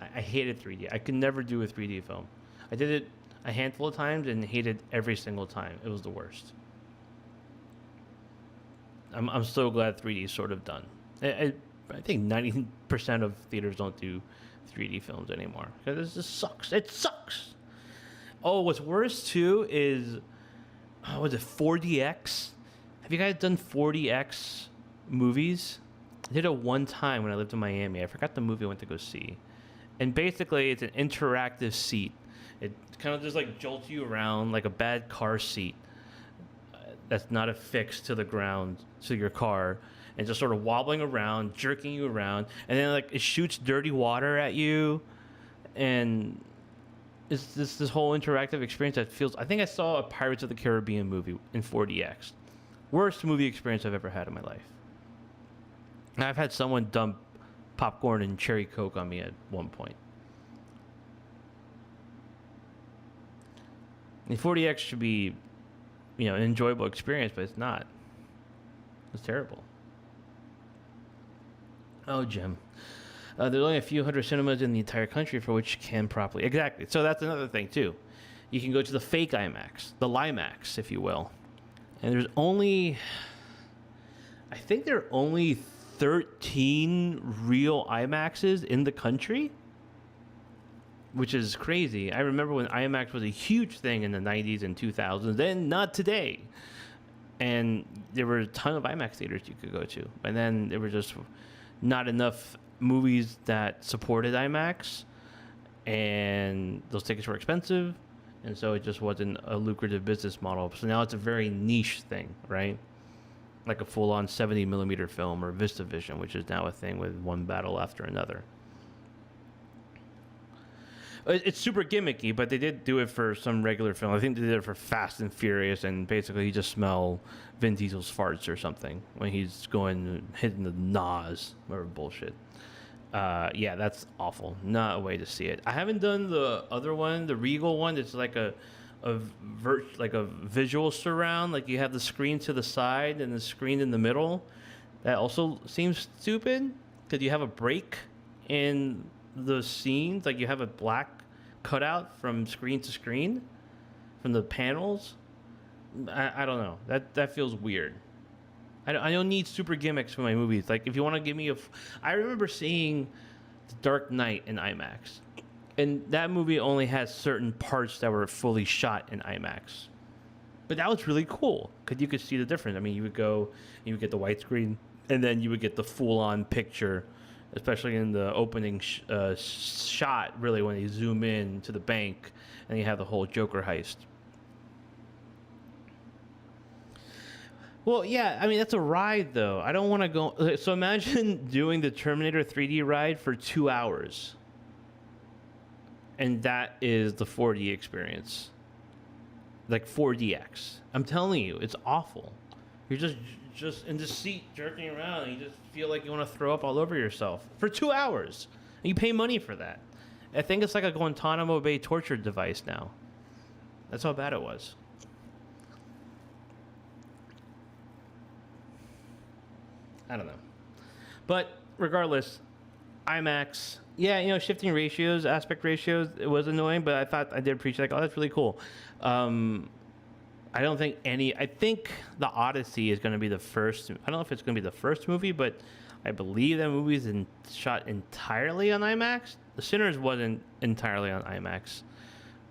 S1: I hated 3D. I could never do a 3D film. I did it a handful of times and hated every single time. It was the worst. I'm so glad 3D is sort of done. I think 90% of theaters don't do 3D films anymore because it just sucks. It sucks. Oh, what's worse too is, was it 4DX? Have you guys done 4DX movies? I did it one time when I lived in Miami. I forgot the movie I went to go see. And basically, it's an interactive seat. It kind of just like jolts you around like a bad car seat that's not affixed to the ground, to your car, and just sort of wobbling around, jerking you around. And then like it shoots dirty water at you. And it's this whole interactive experience that feels... I think I saw a Pirates of the Caribbean movie in 4DX. Worst movie experience I've ever had in my life. And I've had someone dump popcorn and cherry Coke on me at one point. And 4DX should be, an enjoyable experience, but it's not. It's terrible. Oh, Jim. There's only a few hundred cinemas in the entire country for which can properly... Exactly. So that's another thing, too. You can go to the fake IMAX, the Limax, if you will. And there's only... I think there are only 13 real IMAXs in the country, which is crazy. I remember when IMAX was a huge thing in the 90s and 2000s, then not today. And there were a ton of IMAX theaters you could go to. And then there were just not enough movies that supported IMAX, and those tickets were expensive, and so it just wasn't a lucrative business model. So now it's a very niche thing, right? Like a full-on 70-millimeter film or VistaVision, which is now a thing with one battle after another. It's super gimmicky, but they did do it for some regular film. I think they did it for Fast and Furious, and basically you just smell Vin Diesel's farts or something when he's going hitting the NOS or bullshit. Yeah, that's awful. Not a way to see it. I haven't done the other one, the Regal one. It's like a visual surround. Like you have the screen to the side and the screen in the middle. That also seems stupid because you have a break in the scenes. Like you have a black cutout from screen to screen from the panels. I don't know. That feels weird. I don't need super gimmicks for my movies. Like, if you want to give me I remember seeing The Dark Knight in IMAX, and that movie only has certain parts that were fully shot in IMAX. But that was really cool because you could see the difference. I mean, you would get the widescreen, and then you would get the full-on picture, especially in the opening shot. Really, when you zoom in to the bank, and you have the whole Joker heist. Well, yeah, I mean, that's a ride, though. I don't want to go. So imagine doing the Terminator 3D ride for 2 hours. And that is the 4D experience. Like 4DX. I'm telling you, it's awful. You're just in the seat jerking around, and you just feel like you want to throw up all over yourself for 2 hours. And you pay money for that. I think it's like a Guantanamo Bay torture device now. That's how bad it was. I don't know. But regardless, IMAX, yeah, shifting ratios, aspect ratios, it was annoying, but I thought I did appreciate, like, oh, that's really cool. I don't think I think The Odyssey is going to be the first, I don't know if it's going to be the first movie, but I believe that movie is shot entirely on IMAX. The Sinners wasn't entirely on IMAX,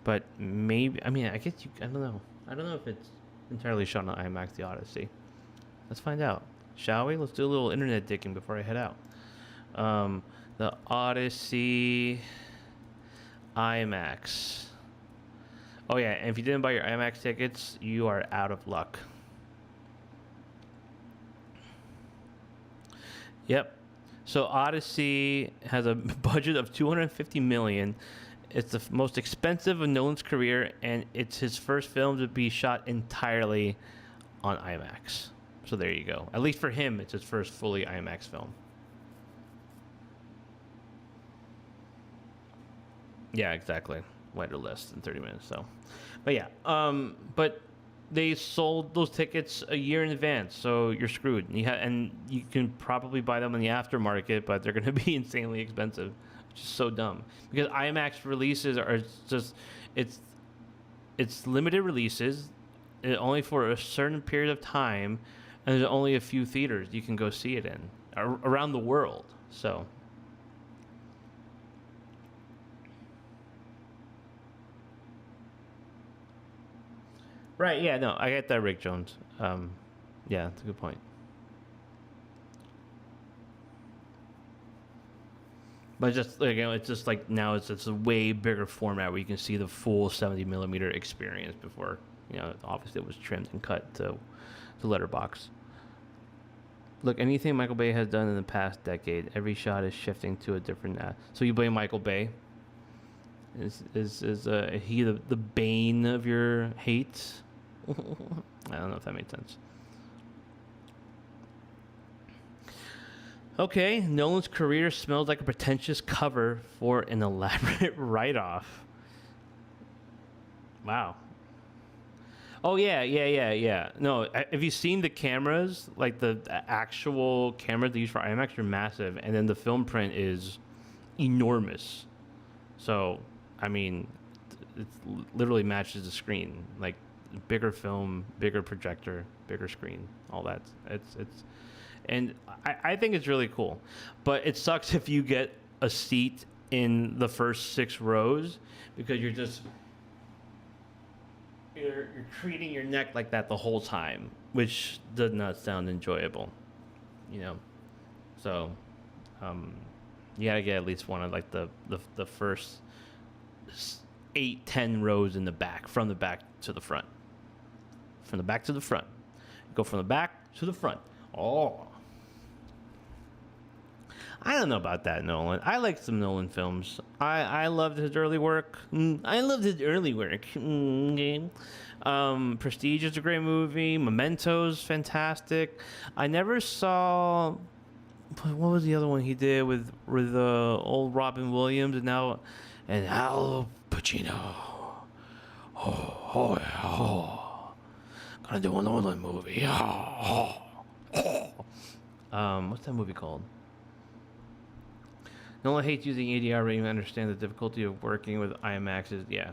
S1: but maybe, I mean, I guess I don't know. I don't know if it's entirely shot on IMAX, The Odyssey. Let's find out. Shall we? Let's do a little internet digging before I head out. The Odyssey IMAX. Oh yeah, and if you didn't buy your IMAX tickets, you are out of luck. Yep. So Odyssey has a budget of $250 million. It's the most expensive of Nolan's career, and it's his first film to be shot entirely on IMAX. So there you go. At least for him, it's his first fully IMAX film. Yeah, exactly. Wider less than 30 minutes, so. But yeah, but they sold those tickets a year in advance, so you're screwed. And you can probably buy them in the aftermarket, but they're going to be insanely expensive, which is so dumb. Because IMAX releases are just, it's limited releases, only for a certain period of time, and there's only a few theaters you can go see it in around the world. So. Right, yeah, no, I get that, Rick Jones. Yeah, that's a good point. But just, like, it's just like now it's a way bigger format where you can see the full 70 millimeter experience before, obviously it was trimmed and cut to letterbox. Look, anything Michael Bay has done in the past decade, every shot is shifting to a different. So you blame Michael Bay? Is he the bane of your hate? I don't know if that made sense. Okay, Nolan's career smells like a pretentious cover for an elaborate write-off. Wow. Oh, yeah. No, have you seen the cameras? Like the actual cameras they use for IMAX are massive, and then the film print is enormous. So, I mean, it literally matches the screen. Like, bigger film, bigger projector, bigger screen, all that. And I think it's really cool. But it sucks if you get a seat in the first 6 rows because you're treating your neck like that the whole time, which does not sound enjoyable, So, you gotta get at least one of like the first 8-10 rows in the back, from the back to the front. From the back to the front. Go from the back to the front. Oh. I don't know about that, Nolan. I like some Nolan films. I loved his early work. Prestige is a great movie. Memento's fantastic. I never saw... What was the other one he did with old Robin Williams and Al Pacino? Gonna do a Nolan movie. What's that movie called? Nolan hates using ADR, but you understand the difficulty of working with IMAXs. Yeah.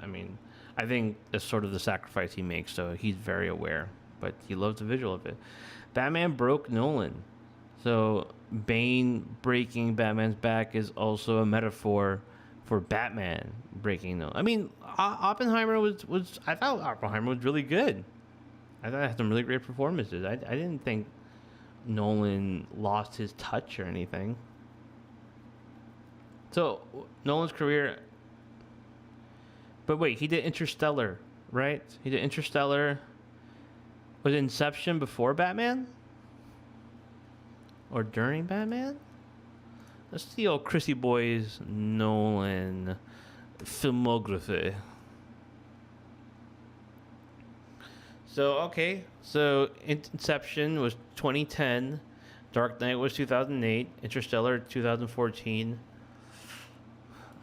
S1: I mean, I think that's sort of the sacrifice he makes, so he's very aware. but he loves the visual of it. Batman broke Nolan. So Bane breaking Batman's back is also a metaphor for Batman breaking Nolan. I mean, Oppenheimer was I thought Oppenheimer was really good. I thought it had some really great performances. I didn't think Nolan lost his touch or anything. So Nolan's career, but wait, he did Interstellar, right? He did Interstellar. Was Inception before Batman? Or during Batman? Let's see old Chrissy Boy's Nolan filmography. So, okay. So, Inception was 2010. Dark Knight was 2008. Interstellar, 2014.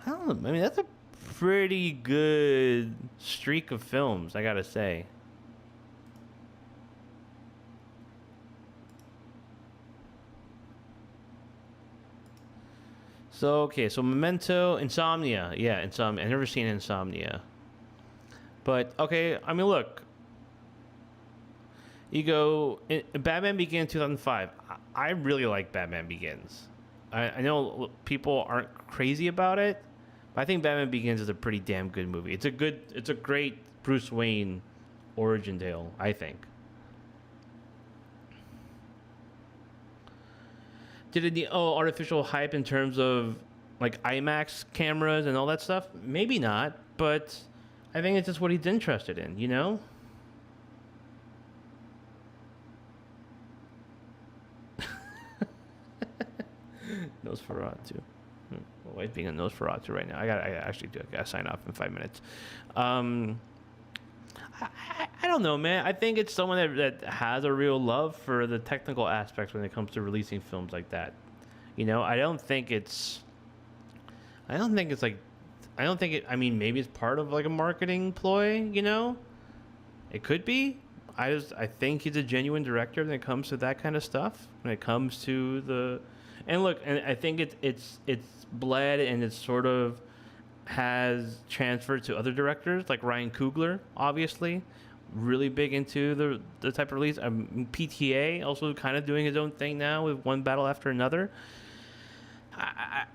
S1: I don't know. I mean, that's a pretty good streak of films, I gotta say. So, okay, so Memento, Insomnia. Yeah, Insomnia. I've never seen Insomnia. But, okay, I mean, look. You go, Batman Begins 2005. I really like Batman Begins. I know people aren't crazy about it, but I think Batman Begins is a pretty damn good movie. It's a great Bruce Wayne origin tale, I think. Did it need artificial hype in terms of like IMAX cameras and all that stuff? Maybe not, but I think it's just what he's interested in, you know? Nosferatu. My wife's being a Nosferatu right now. I actually gotta sign off in 5 minutes. I don't know, man. I think it's someone that has a real love for the technical aspects when it comes to releasing films like that. You know, I don't think it's like, I mean, maybe it's part of like a marketing ploy, you know? It could be. I think he's a genuine director when it comes to that kind of stuff. When it comes to and look, and I think it's bled and it's sort of has transferred to other directors like Ryan Coogler, obviously, really big into the type of release. PTA also kind of doing his own thing now with One Battle After Another. I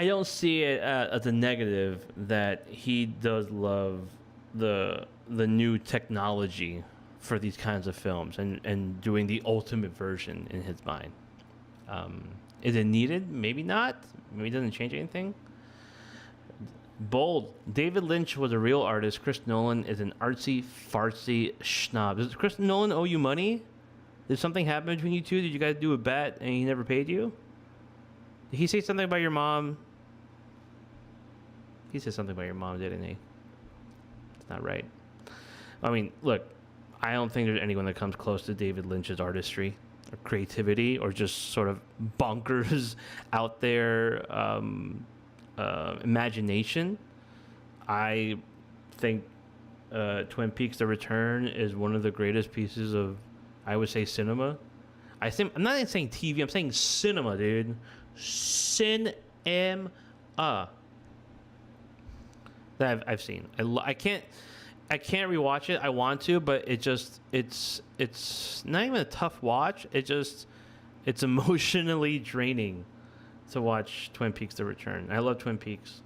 S1: don't see it as a negative that he does love the new technology for these kinds of films and doing the ultimate version in his mind. Is it needed? Maybe not. Maybe it doesn't change anything. Bold. David Lynch was a real artist. Chris Nolan is an artsy, fartsy schnob. Does Chris Nolan owe you money? Did something happen between you two? Did you guys do a bet and he never paid you? Did he say something about your mom? He said something about your mom, didn't he? It's not right. I mean, look, I don't think there's anyone that comes close to David Lynch's artistry or creativity or just sort of bonkers out there imagination. I think Twin Peaks: The Return is one of the greatest pieces of, I would say, cinema. I'm not even saying TV. I'm saying cinema, dude. Cinema that I've seen. I can't rewatch it. I want to, but it's not even a tough watch. It's emotionally draining to watch Twin Peaks: The Return. I love Twin Peaks.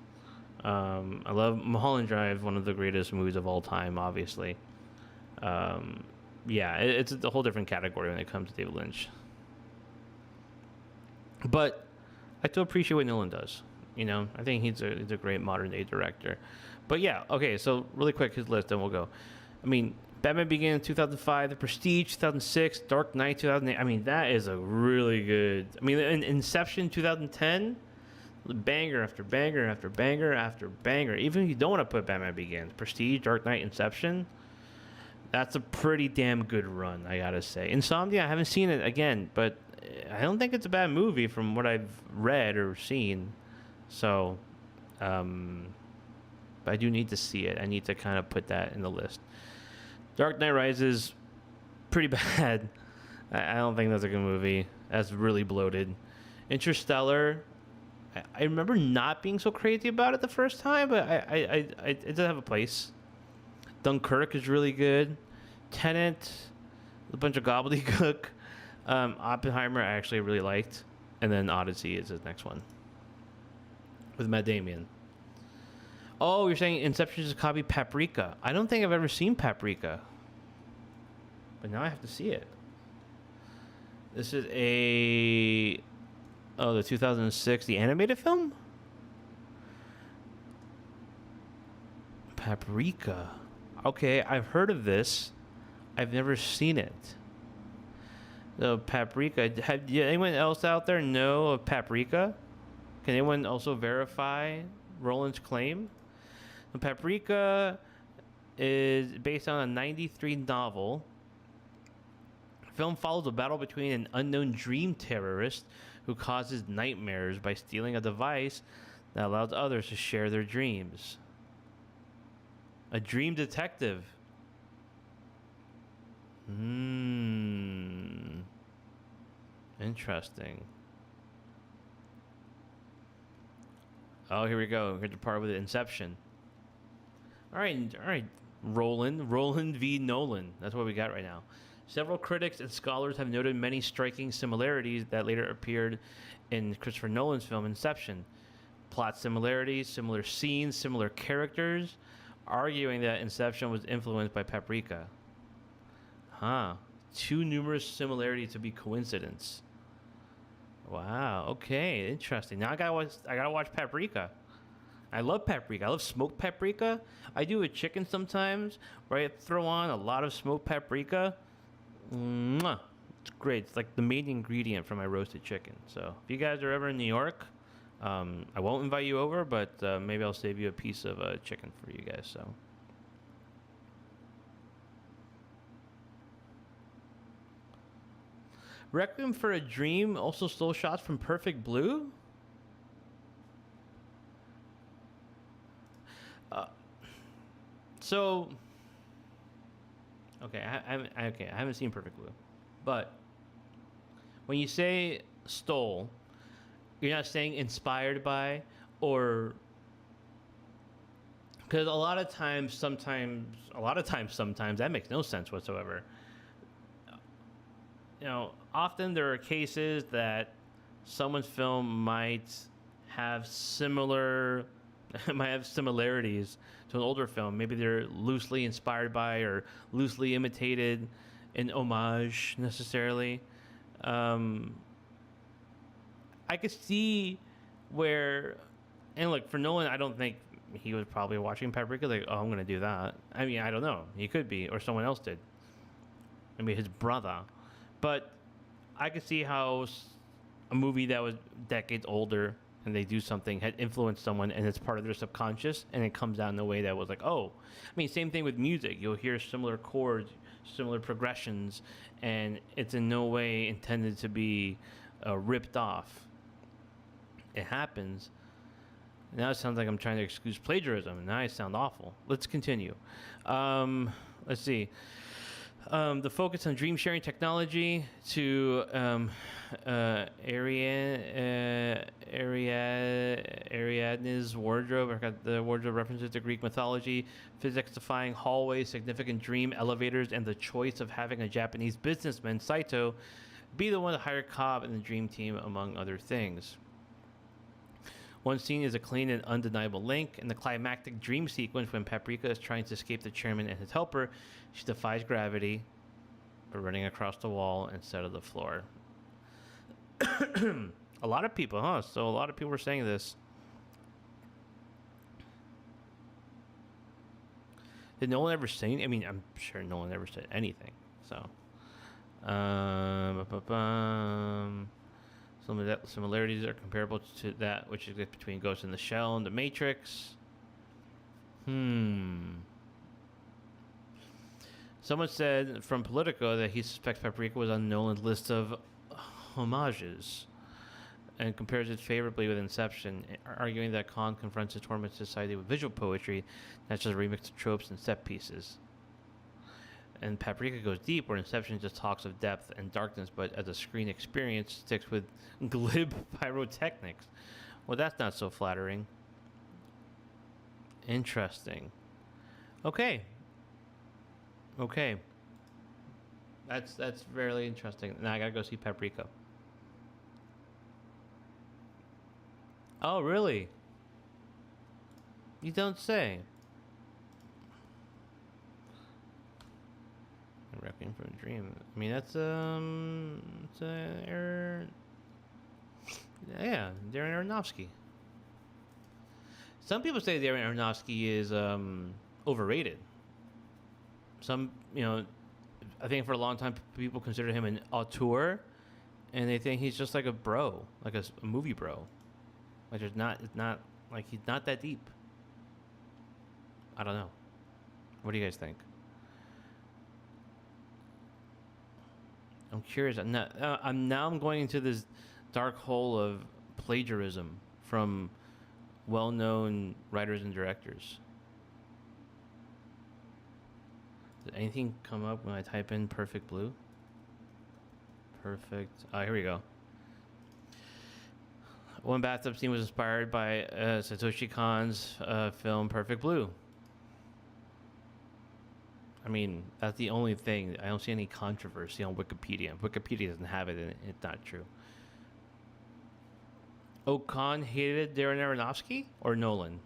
S1: I love Mulholland Drive, one of the greatest movies of all time, obviously. Yeah, it's a whole different category when it comes to David Lynch. But I still appreciate what Nolan does. You know, I think he's a great modern day director. But yeah, okay, so really quick, his list, then we'll go. I mean, Batman Begins 2005, The Prestige 2006, Dark Knight 2008. I mean, that is a really good... I mean, Inception 2010, banger after banger after banger after banger. Even if you don't want to put Batman Begins, Prestige, Dark Knight, Inception, that's a pretty damn good run, I gotta say. Insomnia, I haven't seen it again, but I don't think it's a bad movie from what I've read or seen. So, but I do need to see it. I need to kind of put that in the list. Dark Knight Rises, pretty bad. I don't think that's a good movie. That's really bloated. Interstellar, I remember not being so crazy about it the first time, but it does have a place. Dunkirk is really good. Tenet, a bunch of gobbledygook. Oppenheimer I actually really liked, and then Odyssey is his next one with Matt Damon. Oh, you're saying Inception just copied Paprika? I don't think I've ever seen Paprika, but now I have to see it. This is the 2006 the animated film. Paprika. Okay, I've heard of this. I've never seen it. So Paprika. Anyone else out there know of Paprika? Can anyone also verify Roland's claim? So Paprika is based on a 93 novel. The film follows a battle between an unknown dream terrorist who causes nightmares by stealing a device that allows others to share their dreams. A dream detective. Interesting. Oh, here we go. Here's the part with Inception. All right. Roland v. Nolan. That's what we got right now. Several critics and scholars have noted many striking similarities that later appeared in Christopher Nolan's film Inception. Plot similarities, similar scenes, similar characters, arguing that Inception was influenced by Paprika. Too numerous similarities to be coincidence. Wow. Okay. Interesting. Now I gotta watch Paprika. I love paprika. I love smoked paprika. I do with chicken sometimes, where I throw on a lot of smoked paprika. Mwah. It's great. It's like the main ingredient for my roasted chicken. So if you guys are ever in New York, I won't invite you over, but maybe I'll save you a piece of chicken for you guys. So. Requiem for a Dream also stole shots from Perfect Blue? I haven't seen Perfect Blue, but when you say stole, you're not saying inspired by, or because a lot of times, sometimes that makes no sense whatsoever. Often there are cases that someone's film might have similarities to an older film. Maybe they're loosely inspired by or loosely imitated, an homage necessarily. I could see where, and look, for Nolan, I don't think he was probably watching Paprika like, oh, I'm going to do that. I mean, I don't know. He could be, or someone else did. Maybe his brother. But I could see how a movie that was decades older and they do something had influenced someone and it's part of their subconscious and it comes out in a way that was like, oh. I mean, same thing with music. You'll hear similar chords, similar progressions, and it's in no way intended to be ripped off. It happens. Now it sounds like I'm trying to excuse plagiarism, and now I sound awful. Let's continue. Let's see. The focus on dream sharing technology to Ariadne's wardrobe. I got the wardrobe references to Greek mythology, physics-defying hallways, significant dream elevators, and the choice of having a Japanese businessman, Saito, be the one to hire Cobb and the dream team, among other things. One scene is a clean and undeniable link. In the climactic dream sequence, when Paprika is trying to escape the chairman and his helper, she defies gravity by running across the wall instead of the floor. A lot of people, huh? So a lot of people were saying this. Did no one ever say? I mean, I'm sure no one ever said anything. So, some of the similarities are comparable to that which exists between Ghost in the Shell and The Matrix. Someone said from Politico that he suspects Paprika was on Nolan's list of homages and compares it favorably with Inception, arguing that Khan confronts his tormented society with visual poetry, not just a remix of tropes and set pieces. And Paprika goes deep, where Inception just talks of depth and darkness, but as a screen experience, sticks with glib pyrotechnics. Well, that's not so flattering. Interesting. Okay. That's very interesting. Now I gotta go see Paprika. Oh, really? You don't say. Requiem for a Dream. I mean, that's it's yeah, Darren Aronofsky. Some people say Darren Aronofsky is overrated. Some, I think for a long time people consider him an auteur, and they think he's just like a bro, like a movie bro. Like it's not like he's not that deep. I don't know. What do you guys think? I'm curious. I'm going into this dark hole of plagiarism from well-known writers and directors. Did anything come up when I type in Perfect Blue? Perfect. Here we go. One bathtub scene was inspired by Satoshi Kon's film Perfect Blue. I mean, that's the only thing. I don't see any controversy on Wikipedia. Wikipedia doesn't have it, and it's not true. Khan hated Darren Aronofsky or Nolan?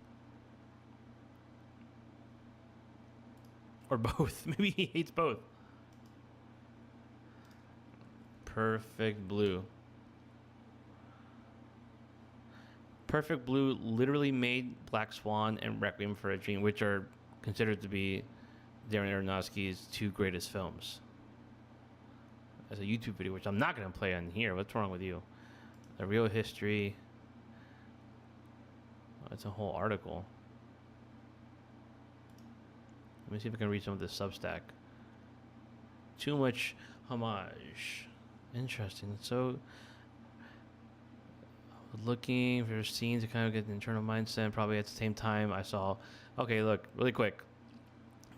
S1: Or both. Maybe he hates both. Perfect Blue. Perfect Blue literally made Black Swan and Requiem for a Dream, which are considered to be Darren Aronofsky's two greatest films. As a YouTube video, which I'm not going to play on here. What's wrong with you? The Real History. Oh, it's a whole article. Let me see if I can read some of this Substack. Too much homage. Interesting. So, looking for scenes to kind of get the internal mindset. Probably at the same time, I saw. Okay, look, really quick.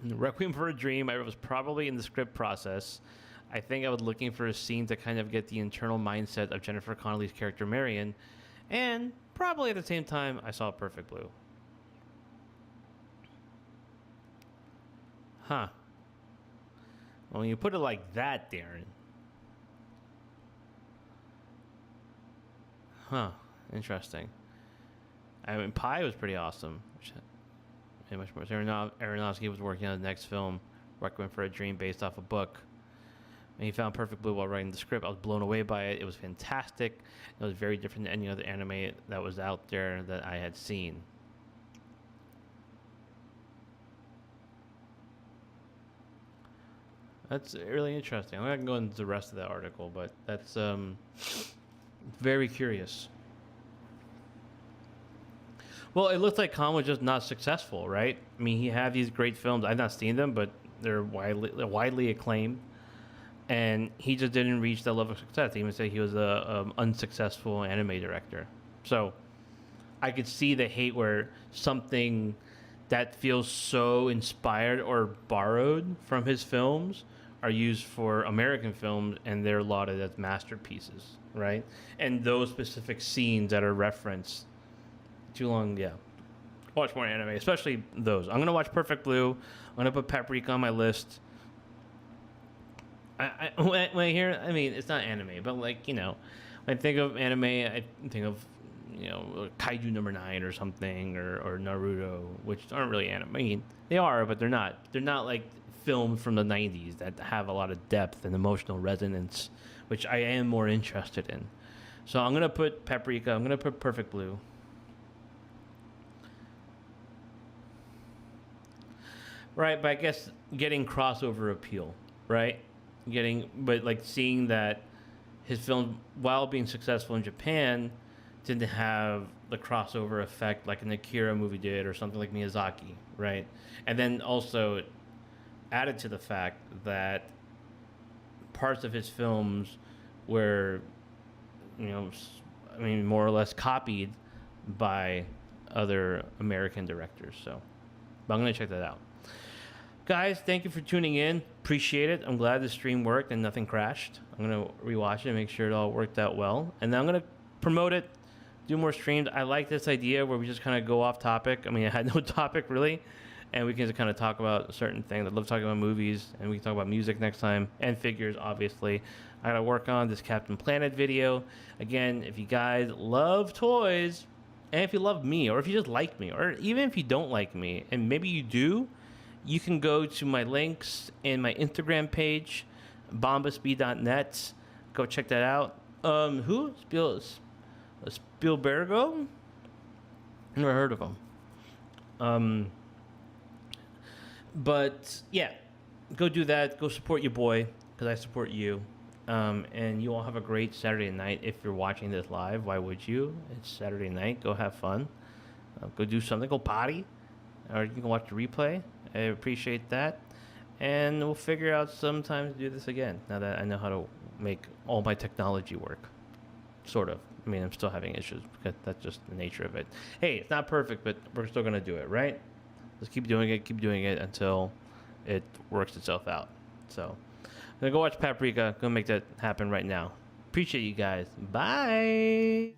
S1: Requiem for a Dream. I was probably in the script process. I think I was looking for a scene to kind of get the internal mindset of Jennifer Connelly's character Marion, and probably at the same time, I saw Perfect Blue. Huh. Well, when you put it like that, Darren. Huh. Interesting. I mean, Pi was pretty awesome. Much more. Aronofsky was working on the next film, Requiem for a Dream, based off a book. And he found Perfect Blue while writing the script. I was blown away by it. It was fantastic. It was very different than any other anime that was out there that I had seen. That's really interesting. I'm not going to go into the rest of that article, but that's very curious. Well, it looks like Khan was just not successful, right? I mean, he had these great films. I've not seen them, but they're widely acclaimed. And he just didn't reach that level of success. They even say he was a unsuccessful anime director. So I could see the hate where something that feels so inspired or borrowed from his films are used for American films, and they're lauded as masterpieces, right? And those specific scenes that are referenced. Too long, yeah. Watch more anime, especially those. I'm gonna watch Perfect Blue. I'm gonna put Paprika on my list. When I hear, I mean, it's not anime, but like, when I think of anime, I think of, Kaiju number 9 or something, or Naruto, which aren't really anime. I mean, they are, but they're not. They're not like films from the 90s that have a lot of depth and emotional resonance, which I am more interested in. So I'm gonna put Paprika. I'm gonna put Perfect Blue. Right, but I guess getting crossover appeal, right? But like seeing that his film, while being successful in Japan, didn't have the crossover effect like an Akira movie did or something like Miyazaki, right? And then also added to the fact that parts of his films were, more or less copied by other American directors. So, but I'm going to check that out. Guys, thank you for tuning in. Appreciate it. I'm glad the stream worked and nothing crashed. I'm going to rewatch it and make sure it all worked out well. And then I'm going to promote it, do more streams. I like this idea where we just kind of go off topic. I mean, I had no topic really. and we can just kind of talk about certain things. I love talking about movies, and we can talk about music next time, and figures, obviously. I gotta work on this Captain Planet video. Again, if you guys love toys, and if you love me, or if you just like me, or even if you don't like me, and maybe you do, you can go to my links in my Instagram page, bombasb.net. Go check that out. Who? Spielbergo? Never heard of him. But yeah, go do that. Go support your boy, because I support you. And you all have a great Saturday night. If you're watching this live, why would you? It's Saturday night. Go have fun. Go do something. Go potty. Or you can watch the replay. I appreciate that. And we'll figure out sometime to do this again, now that I know how to make all my technology work. Sort of. I mean, I'm still having issues, because that's just the nature of it. Hey, it's not perfect, but we're still going to do it, right? Let's keep doing it until it works itself out. So, I'm going to go watch Paprika. Go make that happen right now. Appreciate you guys. Bye.